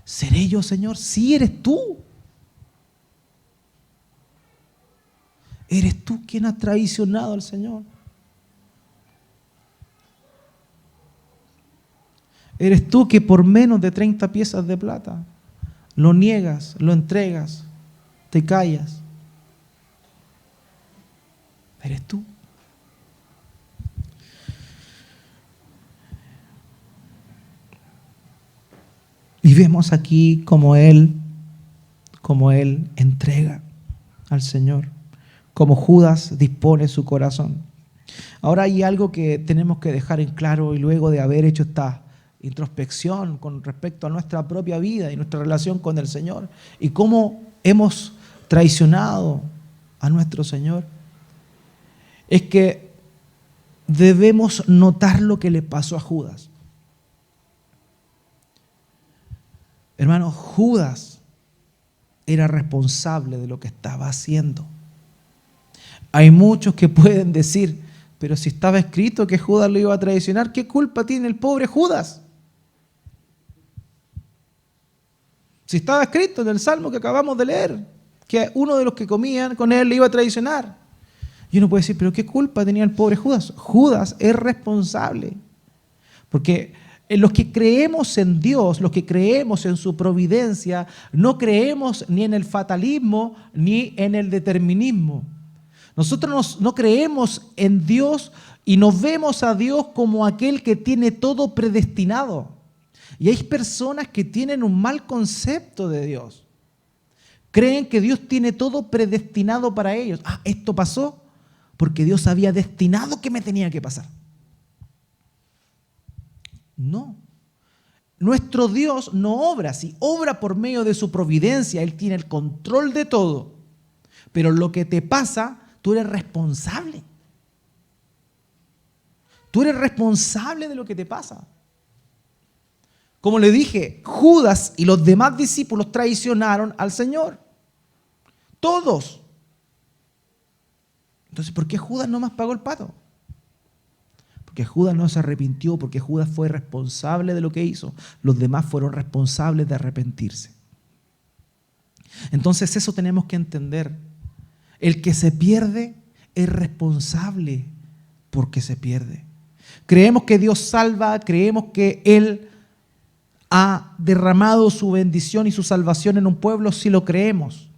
¿Seré yo, Señor? Sí, eres tú. Eres tú quien ha traicionado al Señor. Eres tú que por menos de 30 piezas de plata lo niegas, lo entregas, te callas. Eres tú. Y vemos aquí como Él entrega al Señor, como Judas dispone su corazón. Ahora hay algo que tenemos que dejar en claro y luego de haber hecho esta introspección con respecto a nuestra propia vida y nuestra relación con el Señor y cómo hemos traicionado a nuestro Señor, es que debemos notar lo que le pasó a Judas. Hermanos, Judas era responsable de lo que estaba haciendo. Hay muchos que pueden decir, pero si estaba escrito que Judas lo iba a traicionar, ¿qué culpa tiene el pobre Judas? Si estaba escrito en el Salmo que acabamos de leer, que uno de los que comían con él le iba a traicionar. Y uno puede decir, pero ¿qué culpa tenía el pobre Judas? Judas es responsable. Porque en los que creemos en Dios, los que creemos en su providencia, no creemos ni en el fatalismo ni en el determinismo. Nosotros no creemos en Dios y nos vemos a Dios como aquel que tiene todo predestinado. Y hay personas que tienen un mal concepto de Dios. Creen que Dios tiene todo predestinado para ellos. Esto pasó porque Dios había destinado que me tenía que pasar. No. Nuestro Dios no obra así. Obra por medio de su providencia. Él tiene el control de todo. Pero lo que te pasa, tú eres responsable. Tú eres responsable de lo que te pasa. Como le dije, Judas y los demás discípulos traicionaron al Señor. Todos. Entonces, ¿por qué Judas no más pagó el pato? Porque Judas no se arrepintió, porque Judas fue responsable de lo que hizo. Los demás fueron responsables de arrepentirse. Entonces, eso tenemos que entender. El que se pierde es responsable porque se pierde. Creemos que Dios salva, creemos que Él ha derramado su bendición y su salvación en un pueblo, sí lo creemos.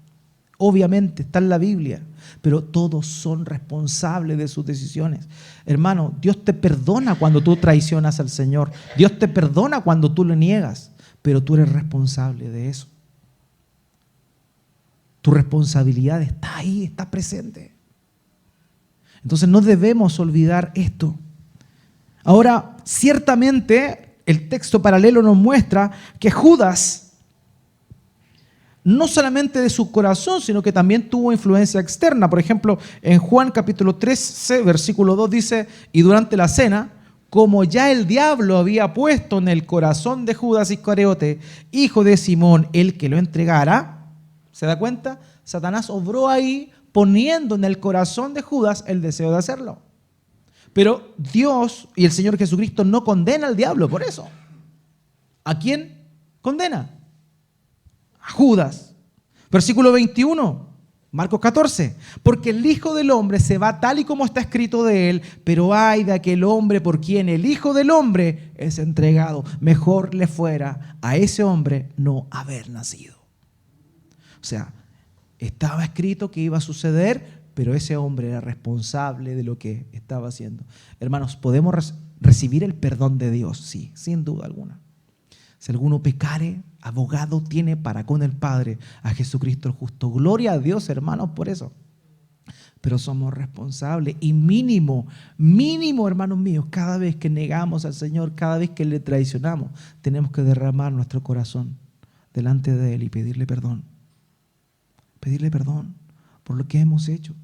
Obviamente, está en la Biblia, pero todos son responsables de sus decisiones. Hermano, Dios te perdona cuando tú traicionas al Señor. Dios te perdona cuando tú lo niegas, pero tú eres responsable de eso. Tu responsabilidad está ahí, está presente. Entonces no debemos olvidar esto. Ahora, ciertamente, el texto paralelo nos muestra que Judas, no solamente de su corazón, sino que también tuvo influencia externa. Por ejemplo, en Juan capítulo 13, versículo 2 dice, y durante la cena, como ya el diablo había puesto en el corazón de Judas Iscariote, hijo de Simón, el que lo entregara, ¿se da cuenta? Satanás obró ahí poniendo en el corazón de Judas el deseo de hacerlo. Pero Dios y el Señor Jesucristo no condena al diablo por eso. ¿A quién condena? A Judas. Versículo 21, Marcos 14. Porque el Hijo del Hombre se va tal y como está escrito de él, pero ay de aquel hombre por quien el Hijo del Hombre es entregado. Mejor le fuera a ese hombre no haber nacido. O sea, estaba escrito que iba a suceder, pero ese hombre era responsable de lo que estaba haciendo. Hermanos, ¿podemos recibir el perdón de Dios? Sí, sin duda alguna. Si alguno pecare, abogado tiene para con el Padre, a Jesucristo el justo. Gloria a Dios, hermanos, por eso. Pero somos responsables y mínimo, hermanos míos, cada vez que negamos al Señor, cada vez que le traicionamos, tenemos que derramar nuestro corazón delante de Él y pedirle perdón. Pedirle perdón por lo que hemos hecho,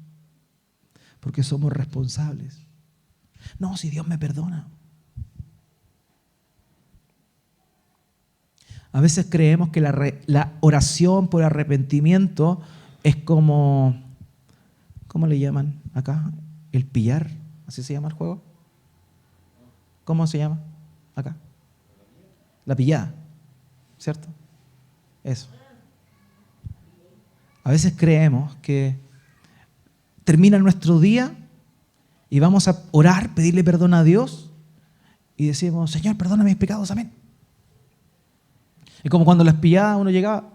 porque somos responsables. No, si Dios me perdona. A veces creemos que la oración por arrepentimiento es como, ¿cómo le llaman acá? El pillar, ¿así se llama el juego? ¿Cómo se llama acá? La pillada, ¿cierto? Eso. A veces creemos que termina nuestro día y vamos a orar, pedirle perdón a Dios y decimos, Señor, perdona mis pecados, amén. Y como cuando la espiaba uno llegaba,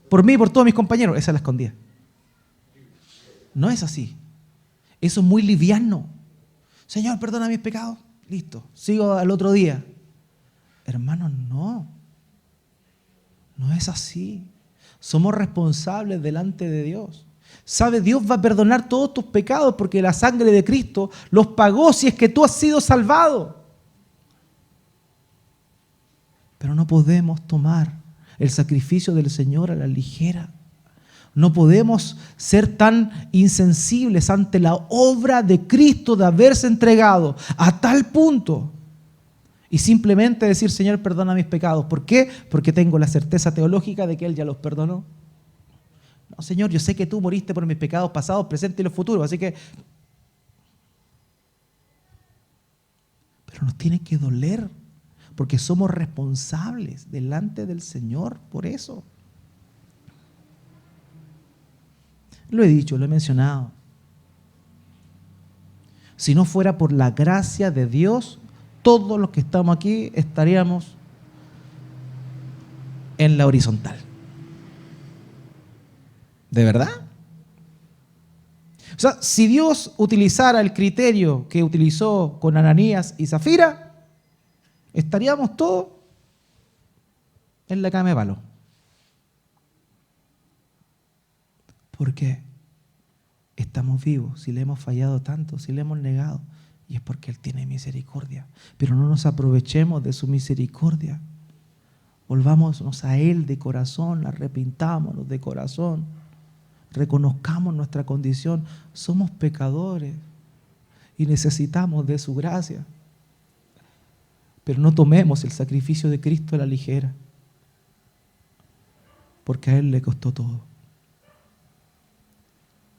por mí y por todos mis compañeros, esa la escondía. No es así. Eso es muy liviano. Señor, perdona mis pecados. Listo, sigo al otro día. Hermanos, no. No es así. Somos responsables delante de Dios. ¿Sabe? Dios va a perdonar todos tus pecados porque la sangre de Cristo los pagó si es que tú has sido salvado. Pero no podemos tomar el sacrificio del Señor a la ligera. No podemos ser tan insensibles ante la obra de Cristo de haberse entregado a tal punto y simplemente decir, Señor, perdona mis pecados. ¿Por qué? Porque tengo la certeza teológica de que Él ya los perdonó. No, Señor, yo sé que tú moriste por mis pecados pasados, presentes y los futuros, así que... Pero nos tiene que doler, porque somos responsables delante del Señor por eso. Lo he dicho, lo he mencionado. Si no fuera por la gracia de Dios, todos los que estamos aquí estaríamos en la horizontal. ¿De verdad? O sea, si Dios utilizara el criterio que utilizó con Ananías y Zafira, estaríamos todos en la cama de palo. ¿Por qué? Estamos vivos, si le hemos fallado tanto, si le hemos negado, y es porque Él tiene misericordia. Pero no nos aprovechemos de su misericordia. Volvámonos a Él de corazón, arrepintámonos de corazón, reconozcamos nuestra condición. Somos pecadores y necesitamos de su gracia. Pero no tomemos el sacrificio de Cristo a la ligera, porque a Él le costó todo.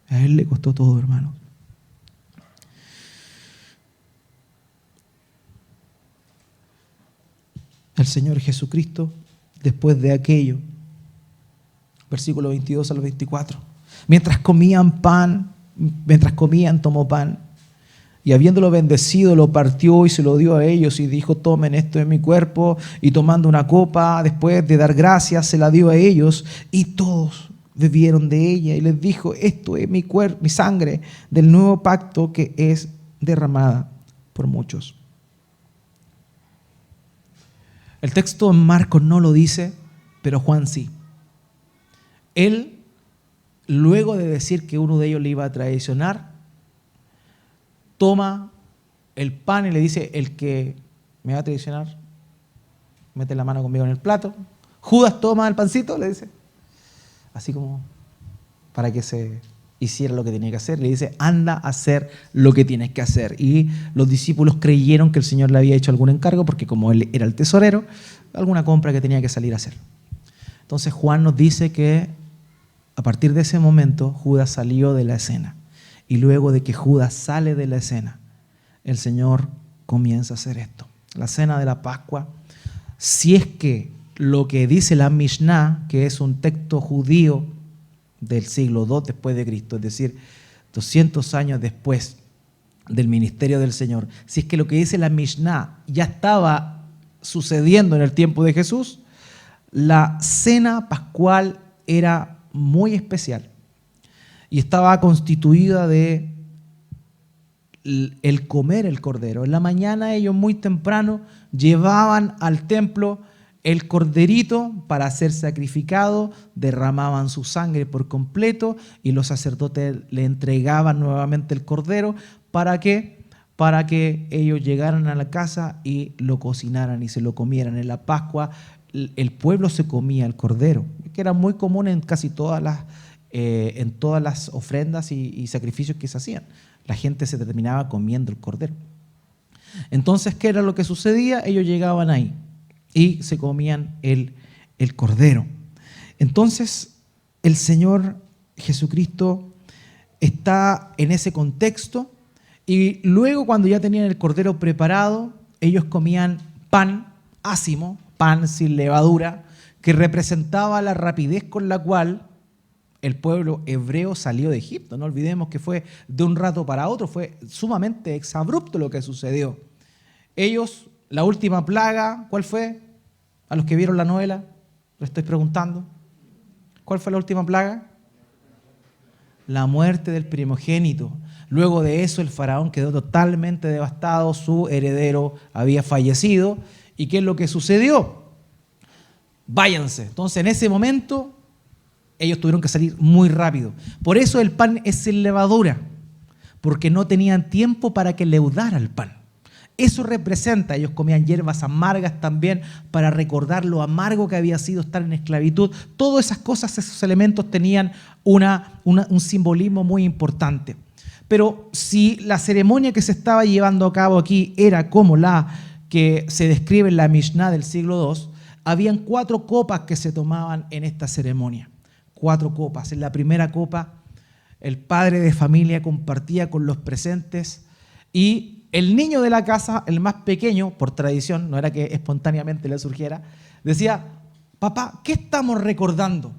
A Él le costó todo, hermano. El Señor Jesucristo, después de aquello, versículo 22 al 24, mientras comían, tomó pan, y habiéndolo bendecido, lo partió y se lo dio a ellos y dijo, tomen esto de mi cuerpo, y tomando una copa, después de dar gracias, se la dio a ellos, y todos bebieron de ella, y les dijo, esto es mi cuerpo, mi sangre del nuevo pacto que es derramada por muchos. El texto en Marcos no lo dice, pero Juan sí. Él, luego de decir que uno de ellos le iba a traicionar, toma el pan y le dice, el que me va a traicionar, mete la mano conmigo en el plato. Judas toma el pancito, le dice, así como para que se hiciera lo que tenía que hacer. Le dice, anda a hacer lo que tienes que hacer. Y los discípulos creyeron que el Señor le había hecho algún encargo, porque como él era el tesorero, alguna compra que tenía que salir a hacer. Entonces Juan nos dice que a partir de ese momento Judas salió de la escena. Y luego de que Judas sale de la escena, el Señor comienza a hacer esto. La cena de la Pascua, si es que lo que dice la Mishnah, que es un texto judío del siglo II después de Cristo, es decir, 200 años después del ministerio del Señor, si es que lo que dice la Mishnah ya estaba sucediendo en el tiempo de Jesús, la cena pascual era muy especial y estaba constituida de el comer el cordero. En la mañana ellos muy temprano llevaban al templo el corderito para ser sacrificado, derramaban su sangre por completo y los sacerdotes le entregaban nuevamente el cordero para que ellos llegaran a la casa y lo cocinaran y se lo comieran. En la Pascua el pueblo se comía el cordero, que era muy común en casi todas las ofrendas y sacrificios que se hacían. La gente se terminaba comiendo el cordero. Entonces, ¿qué era lo que sucedía? Ellos llegaban ahí y se comían el cordero. Entonces, el Señor Jesucristo está en ese contexto y luego cuando ya tenían el cordero preparado, ellos comían pan ácimo, pan sin levadura, que representaba la rapidez con la cual el pueblo hebreo salió de Egipto. No olvidemos que fue de un rato para otro, fue sumamente exabrupto lo que sucedió. Ellos, la última plaga, ¿cuál fue? A los que vieron la novela, les estoy preguntando. ¿Cuál fue la última plaga? La muerte del primogénito. Luego de eso el faraón quedó totalmente devastado, su heredero había fallecido. ¿Y qué es lo que sucedió? Váyanse. Entonces en ese momento ellos tuvieron que salir muy rápido. Por eso el pan es sin levadura, porque no tenían tiempo para que leudara el pan. Eso representa, ellos comían hierbas amargas también para recordar lo amargo que había sido estar en esclavitud. Todas esas cosas, esos elementos tenían un simbolismo muy importante. Pero si la ceremonia que se estaba llevando a cabo aquí era como la que se describe en la Mishnah del siglo II, habían 4 copas que se tomaban en esta ceremonia. 4 copas. En la primera copa, el padre de familia compartía con los presentes y el niño de la casa, el más pequeño, por tradición, no era que espontáneamente le surgiera, decía, papá, ¿qué estamos recordando?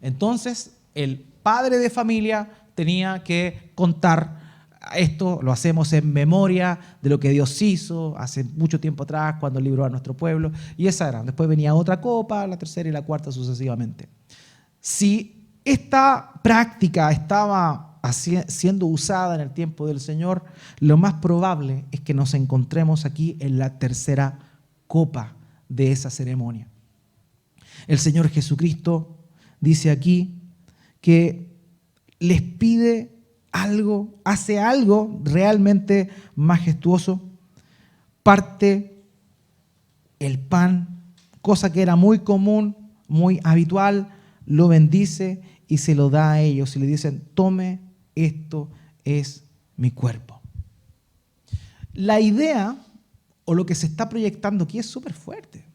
Entonces, el padre de familia tenía que contar, esto lo hacemos en memoria de lo que Dios hizo hace mucho tiempo atrás, cuando libró a nuestro pueblo, y esa era. Después venía otra copa, la tercera y la cuarta sucesivamente. Si esta práctica estaba siendo usada en el tiempo del Señor, lo más probable es que nos encontremos aquí en la tercera copa de esa ceremonia. El Señor Jesucristo dice aquí que les pide algo, hace algo realmente majestuoso, parte el pan, cosa que era muy común, muy habitual, lo bendice y se lo da a ellos y le dicen, tome, esto es mi cuerpo. La idea o lo que se está proyectando aquí es súper fuerte.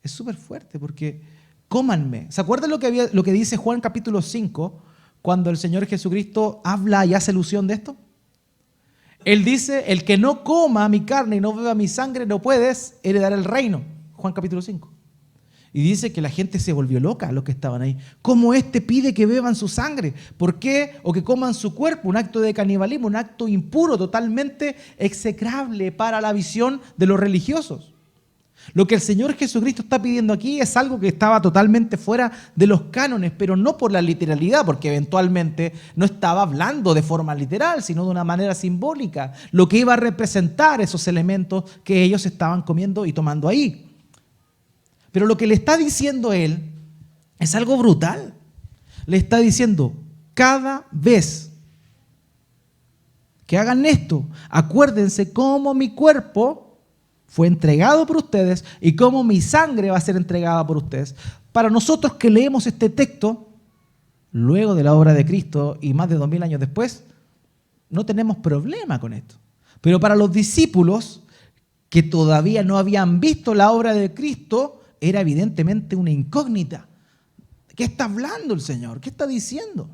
Es súper fuerte porque cómanme. ¿Se acuerdan lo que dice Juan capítulo 5 cuando el Señor Jesucristo habla y hace alusión de esto? Él dice, el que no coma mi carne y no beba mi sangre no puedes heredar el reino. Juan capítulo 5. Y dice que la gente se volvió loca, los que estaban ahí. ¿Cómo pide que beban su sangre? ¿Por qué? O que coman su cuerpo, un acto de canibalismo, un acto impuro, totalmente execrable para la visión de los religiosos. Lo que el Señor Jesucristo está pidiendo aquí es algo que estaba totalmente fuera de los cánones, pero no por la literalidad, porque eventualmente no estaba hablando de forma literal, sino de una manera simbólica, lo que iba a representar esos elementos que ellos estaban comiendo y tomando ahí. Pero lo que le está diciendo él es algo brutal. Le está diciendo, cada vez que hagan esto. Acuérdense cómo mi cuerpo fue entregado por ustedes y cómo mi sangre va a ser entregada por ustedes. Para nosotros que leemos este texto, luego de la obra de Cristo y más de 2000 años después, no tenemos problema con esto. Pero para los discípulos que todavía no habían visto la obra de Cristo, era evidentemente una incógnita. ¿Qué está hablando el Señor? ¿Qué está diciendo?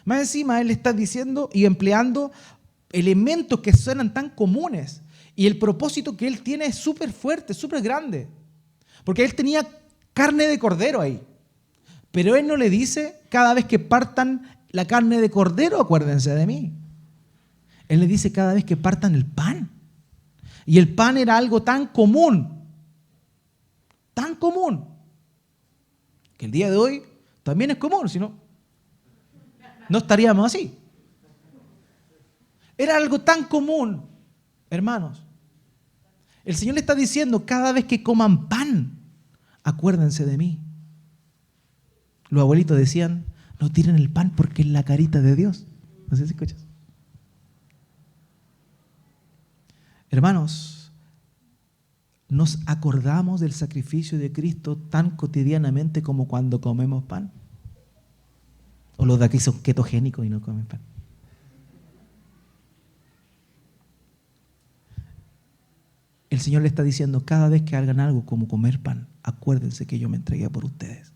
Más encima, Él está diciendo y empleando elementos que suenan tan comunes. Y el propósito que Él tiene es súper fuerte, súper grande. Porque Él tenía carne de cordero ahí. Pero Él no le dice, cada vez que partan la carne de cordero, acuérdense de mí. Él le dice cada vez que partan el pan. Y el pan era algo tan común, que el día de hoy también es común, si no, no estaríamos así. Era algo tan común, hermanos. El Señor le está diciendo, cada vez que coman pan, acuérdense de mí. Los abuelitos decían, no tiren el pan porque es la carita de Dios. No sé si escuchas. Hermanos, ¿nos acordamos del sacrificio de Cristo tan cotidianamente como cuando comemos pan? ¿O los de aquí son ketogénicos y no comen pan? El Señor le está diciendo, cada vez que hagan algo como comer pan, acuérdense que yo me entregué por ustedes.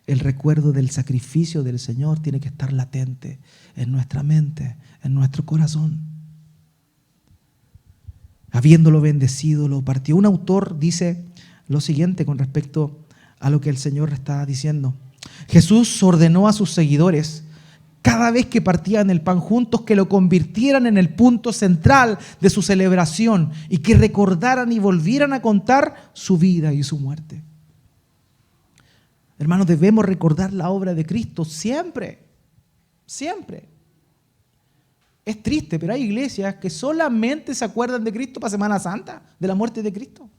El recuerdo del sacrificio del Señor tiene que estar latente en nuestra mente, en nuestro corazón. Habiéndolo bendecido, lo partió. Un autor dice lo siguiente con respecto a lo que el Señor está diciendo. Jesús ordenó a sus seguidores, cada vez que partían el pan juntos, que lo convirtieran en el punto central de su celebración y que recordaran y volvieran a contar su vida y su muerte. Hermanos, debemos recordar la obra de Cristo siempre, siempre. Es triste, pero hay iglesias que solamente se acuerdan de Cristo para Semana Santa, de la muerte de Cristo.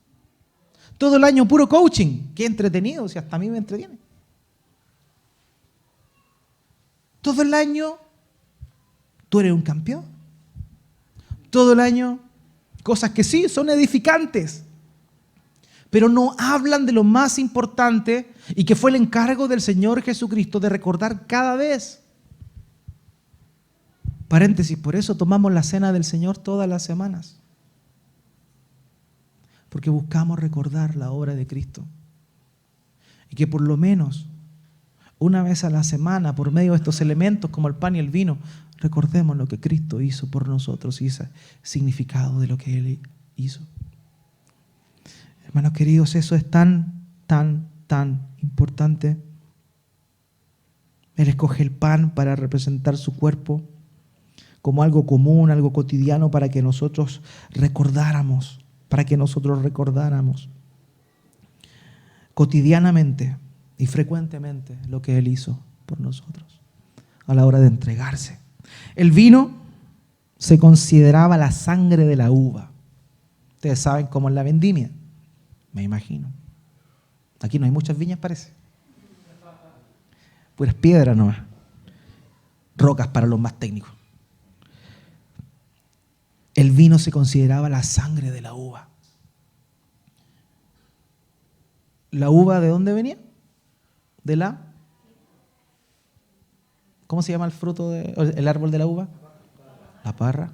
Todo el año puro coaching. Qué entretenido, si hasta a mí me entretiene. Todo el año tú eres un campeón. Todo el año cosas que sí son edificantes, pero no hablan de lo más importante y que fue el encargo del Señor Jesucristo de recordar cada vez. Paréntesis, por eso tomamos la cena del Señor todas las semanas. Porque buscamos recordar la obra de Cristo. Y que por lo menos una vez a la semana, por medio de estos elementos como el pan y el vino, recordemos lo que Cristo hizo por nosotros y ese significado de lo que Él hizo. Hermanos queridos, eso es tan importante. Él escoge el pan para representar su cuerpo como algo común, algo cotidiano para que nosotros recordáramos, cotidianamente y frecuentemente lo que Él hizo por nosotros a la hora de entregarse. El vino se consideraba la sangre de la uva. Ustedes saben cómo es la vendimia, me imagino. Aquí no hay muchas viñas, parece. Puras piedras nomás. Rocas para los más técnicos. El vino se consideraba la sangre de la uva. ¿La uva de dónde venía? De la... ¿Cómo se llama el fruto, el árbol de la uva? La parra.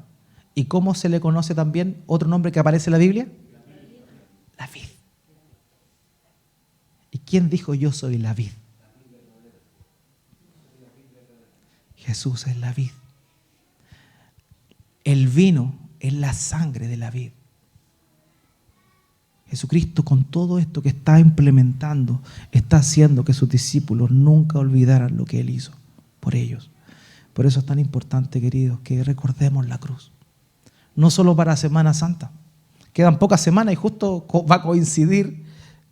¿Y cómo se le conoce también otro nombre que aparece en la Biblia? La vid. ¿Y quién dijo yo soy la vid? Jesús es la vid. El vino es la sangre de la vid. Jesucristo, con todo esto que está implementando, está haciendo que sus discípulos nunca olvidaran lo que Él hizo por ellos. Por eso es tan importante, queridos, que recordemos la cruz. No solo para Semana Santa. Quedan pocas semanas y justo va a coincidir.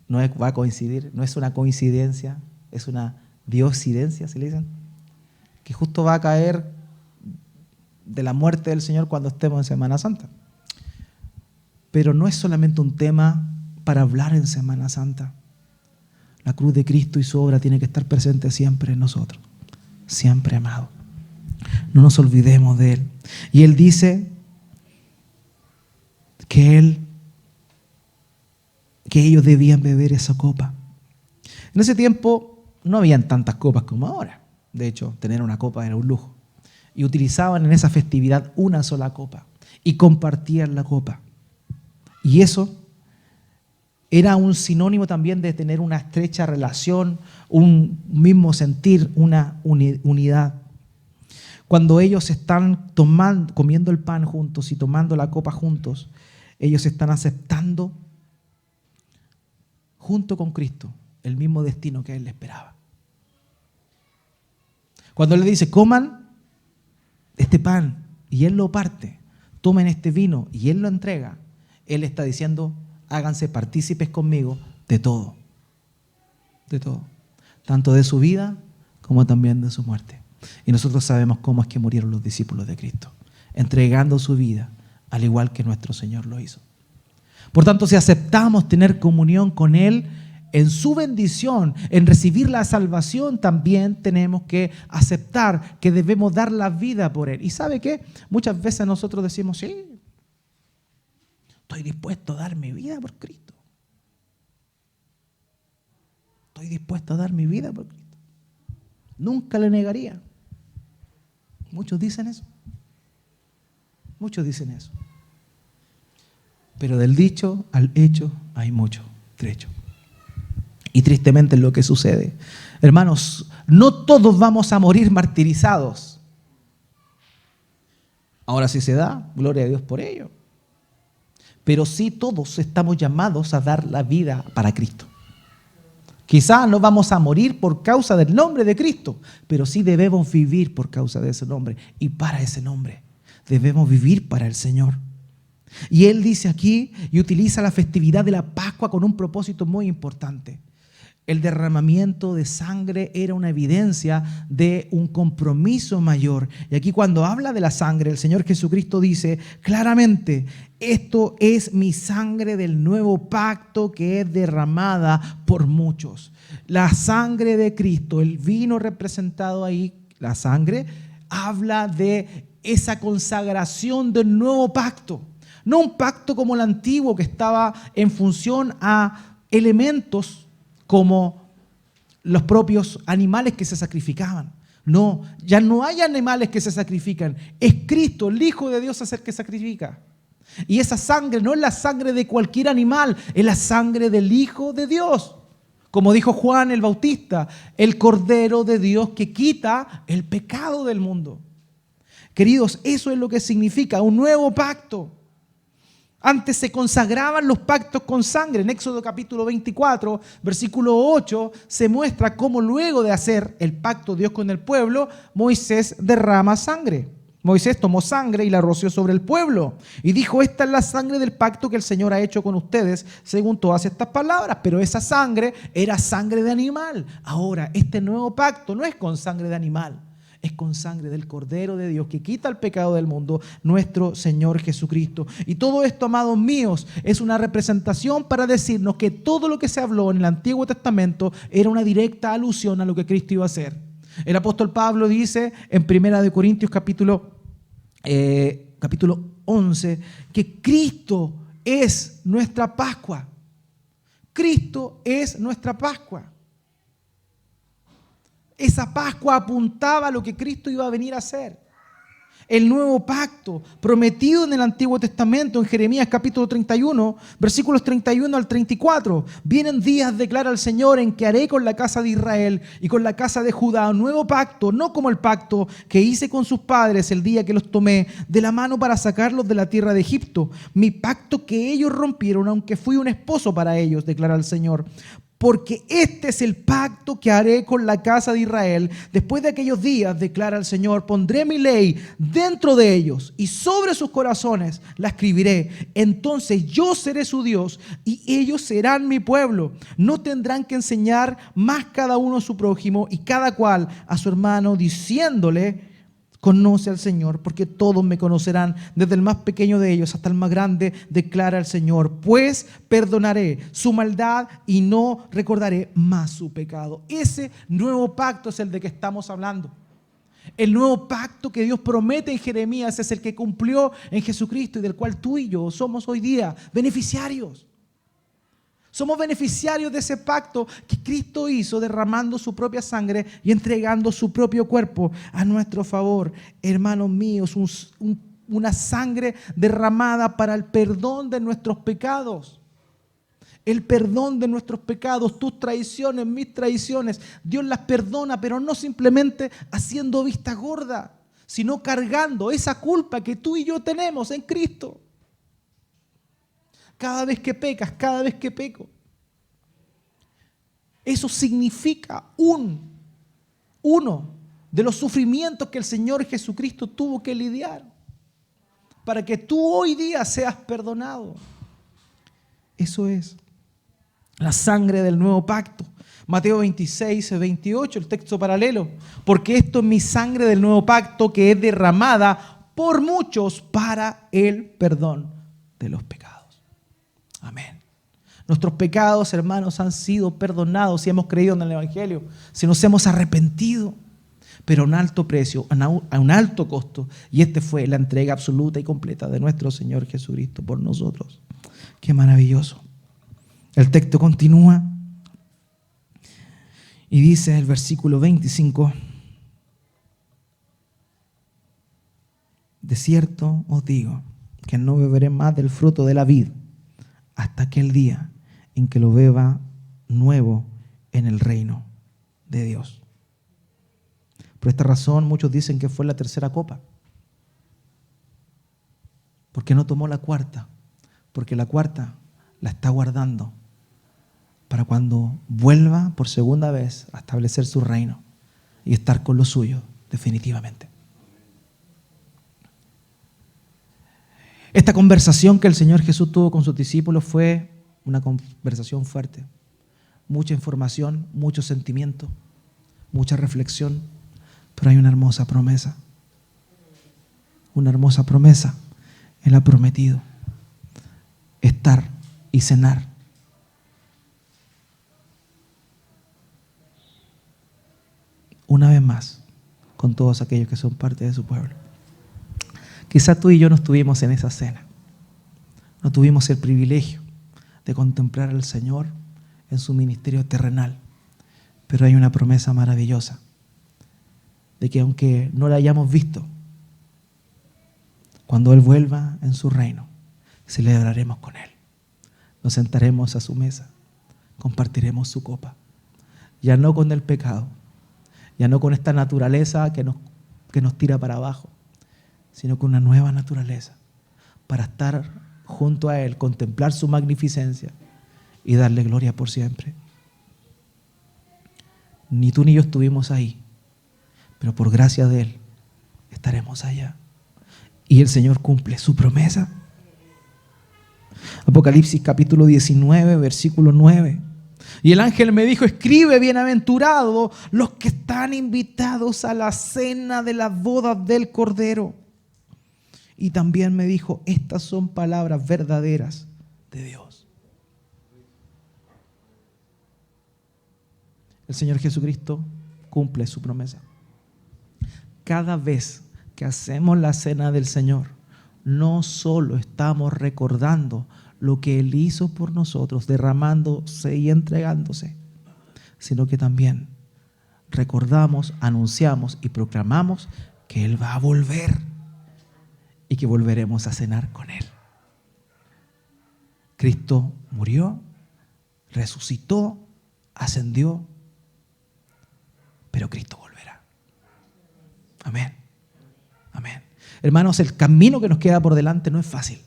No es una coincidencia, es una diosidencia, ¿se le dicen? Que justo va a caer de la muerte del Señor cuando estemos en Semana Santa. Pero no es solamente un tema para hablar en Semana Santa. La cruz de Cristo y su obra tiene que estar presente siempre en nosotros. Siempre, amado. No nos olvidemos de Él. Y Él dice que ellos debían beber esa copa. En ese tiempo no habían tantas copas como ahora. De hecho, tener una copa era un lujo. Y utilizaban en esa festividad una sola copa. Y compartían la copa. Y eso era un sinónimo también de tener una estrecha relación, un mismo sentir, una unidad. Cuando ellos están comiendo el pan juntos y tomando la copa juntos, ellos están aceptando junto con Cristo el mismo destino que a Él le esperaba. Cuando Él le dice, coman este pan y Él lo parte, tomen este vino y Él lo entrega, Él está diciendo, háganse partícipes conmigo de todo, tanto de su vida como también de su muerte. Y nosotros sabemos cómo es que murieron los discípulos de Cristo, entregando su vida, al igual que nuestro Señor lo hizo. Por tanto, si aceptamos tener comunión con Él, en su bendición, en recibir la salvación, también tenemos que aceptar que debemos dar la vida por Él. ¿Y sabe qué? Muchas veces nosotros decimos, sí, estoy dispuesto a dar mi vida por Cristo. Estoy dispuesto a dar mi vida por Cristo. Nunca le negaría. Muchos dicen eso. Muchos dicen eso. Pero del dicho al hecho hay mucho trecho. Y tristemente es lo que sucede. Hermanos, no todos vamos a morir martirizados. Ahora sí se da, gloria a Dios por ello. Pero sí todos estamos llamados a dar la vida para Cristo. Quizás no vamos a morir por causa del nombre de Cristo, pero sí debemos vivir por causa de ese nombre y para ese nombre. Debemos vivir para el Señor. Y Él dice aquí y utiliza la festividad de la Pascua con un propósito muy importante. El derramamiento de sangre era una evidencia de un compromiso mayor. Y aquí cuando habla de la sangre, el Señor Jesucristo dice claramente, esto es mi sangre del nuevo pacto que es derramada por muchos. La sangre de Cristo, el vino representado ahí, la sangre, habla de esa consagración del nuevo pacto. No un pacto como el antiguo que estaba en función a elementos como los propios animales que se sacrificaban. No, ya no hay animales que se sacrifican. Es Cristo, el Hijo de Dios, es el que sacrifica. Y esa sangre no es la sangre de cualquier animal, es la sangre del Hijo de Dios. Como dijo Juan el Bautista, el Cordero de Dios que quita el pecado del mundo. Queridos, eso es lo que significa un nuevo pacto. Antes se consagraban los pactos con sangre. En Éxodo capítulo 24, versículo 8, se muestra cómo luego de hacer el pacto Dios con el pueblo, Moisés derrama sangre. Moisés tomó sangre y la roció sobre el pueblo. Y dijo, esta es la sangre del pacto que el Señor ha hecho con ustedes, según todas estas palabras. Pero esa sangre era sangre de animal. Ahora, este nuevo pacto no es con sangre de animal. Es con sangre del Cordero de Dios que quita el pecado del mundo, nuestro Señor Jesucristo. Y todo esto, amados míos, es una representación para decirnos que todo lo que se habló en el Antiguo Testamento era una directa alusión a lo que Cristo iba a hacer. El apóstol Pablo dice en 1 Corintios capítulo 11 que Cristo es nuestra Pascua. Cristo es nuestra Pascua. Esa Pascua apuntaba a lo que Cristo iba a venir a hacer. El nuevo pacto prometido en el Antiguo Testamento, en Jeremías capítulo 31, versículos 31 al 34. Vienen días, declara el Señor, en que haré con la casa de Israel y con la casa de Judá un nuevo pacto, no como el pacto que hice con sus padres el día que los tomé de la mano para sacarlos de la tierra de Egipto. Mi pacto que ellos rompieron, aunque fui un esposo para ellos, declara el Señor. Porque este es el pacto que haré con la casa de Israel. Después de aquellos días, declara el Señor, pondré mi ley dentro de ellos y sobre sus corazones la escribiré. Entonces yo seré su Dios y ellos serán mi pueblo. No tendrán que enseñar más cada uno a su prójimo y cada cual a su hermano, diciéndole, conoce al Señor, porque todos me conocerán, desde el más pequeño de ellos hasta el más grande, declara el Señor. Pues perdonaré su maldad y no recordaré más su pecado. Ese nuevo pacto es el de que estamos hablando. El nuevo pacto que Dios promete en Jeremías es el que cumplió en Jesucristo y del cual tú y yo somos hoy día beneficiarios. Somos beneficiarios de ese pacto que Cristo hizo derramando su propia sangre y entregando su propio cuerpo a nuestro favor. Hermanos míos, una sangre derramada para el perdón de nuestros pecados. El perdón de nuestros pecados, tus traiciones, mis traiciones. Dios las perdona, pero no simplemente haciendo vista gorda, sino cargando esa culpa que tú y yo tenemos en Cristo. Cada vez que pecas, cada vez que peco. Eso significa uno de los sufrimientos que el Señor Jesucristo tuvo que lidiar para que tú hoy día seas perdonado. Eso es la sangre del nuevo pacto. Mateo 26, 28, el texto paralelo. Porque esto es mi sangre del nuevo pacto que es derramada por muchos para el perdón de los pecados. Amén. Nuestros pecados, hermanos, han sido perdonados si hemos creído en el Evangelio, si nos hemos arrepentido, pero a un alto precio, a un alto costo. Y este fue la entrega absoluta y completa de nuestro Señor Jesucristo por nosotros. Qué maravilloso. El texto continúa y dice el versículo 25: de cierto os digo que no beberé más del fruto de la vid hasta aquel día en que lo beba nuevo en el reino de Dios. Por esta razón muchos dicen que fue la tercera copa. ¿Por qué no tomó la cuarta? Porque la cuarta la está guardando para cuando vuelva por segunda vez a establecer su reino y estar con los suyos definitivamente. Esta conversación que el Señor Jesús tuvo con sus discípulos fue una conversación fuerte. Mucha información, mucho sentimiento, mucha reflexión, pero hay una hermosa promesa. Una hermosa promesa. Él ha prometido estar y cenar una vez más con todos aquellos que son parte de su pueblo. Quizá tú y yo no estuvimos en esa cena, no tuvimos el privilegio de contemplar al Señor en su ministerio terrenal, pero hay una promesa maravillosa de que aunque no la hayamos visto, cuando Él vuelva en su reino, celebraremos con Él, nos sentaremos a su mesa, compartiremos su copa, ya no con el pecado, ya no con esta naturaleza que nos tira para abajo, sino con una nueva naturaleza, para estar junto a Él, contemplar su magnificencia y darle gloria por siempre. Ni tú ni yo estuvimos ahí, pero por gracia de Él estaremos allá. Y el Señor cumple su promesa. Apocalipsis capítulo 19, versículo 9. Y el ángel me dijo: escribe, bienaventurados los que están invitados a la cena de las bodas del Cordero. Y también me dijo: estas son palabras verdaderas de Dios. El Señor Jesucristo cumple su promesa. Cada vez que hacemos la cena del Señor, no solo estamos recordando lo que Él hizo por nosotros, derramándose y entregándose, sino que también recordamos, anunciamos y proclamamos que Él va a volver y que volveremos a cenar con Él. Cristo murió, resucitó, ascendió, pero Cristo volverá. Amén. Amén. Hermanos, el camino que nos queda por delante no es fácil.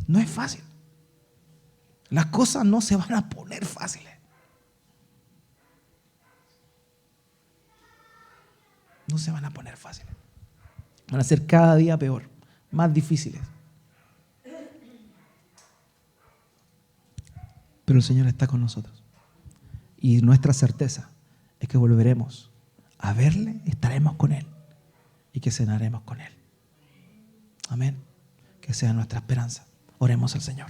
No es fácil. Las cosas no se van a poner fáciles. No se van a poner fáciles. Van a ser cada día peor, más difíciles. Pero el Señor está con nosotros. Y nuestra certeza es que volveremos a verle, estaremos con Él y que cenaremos con Él. Amén. Que sea nuestra esperanza. Oremos al Señor.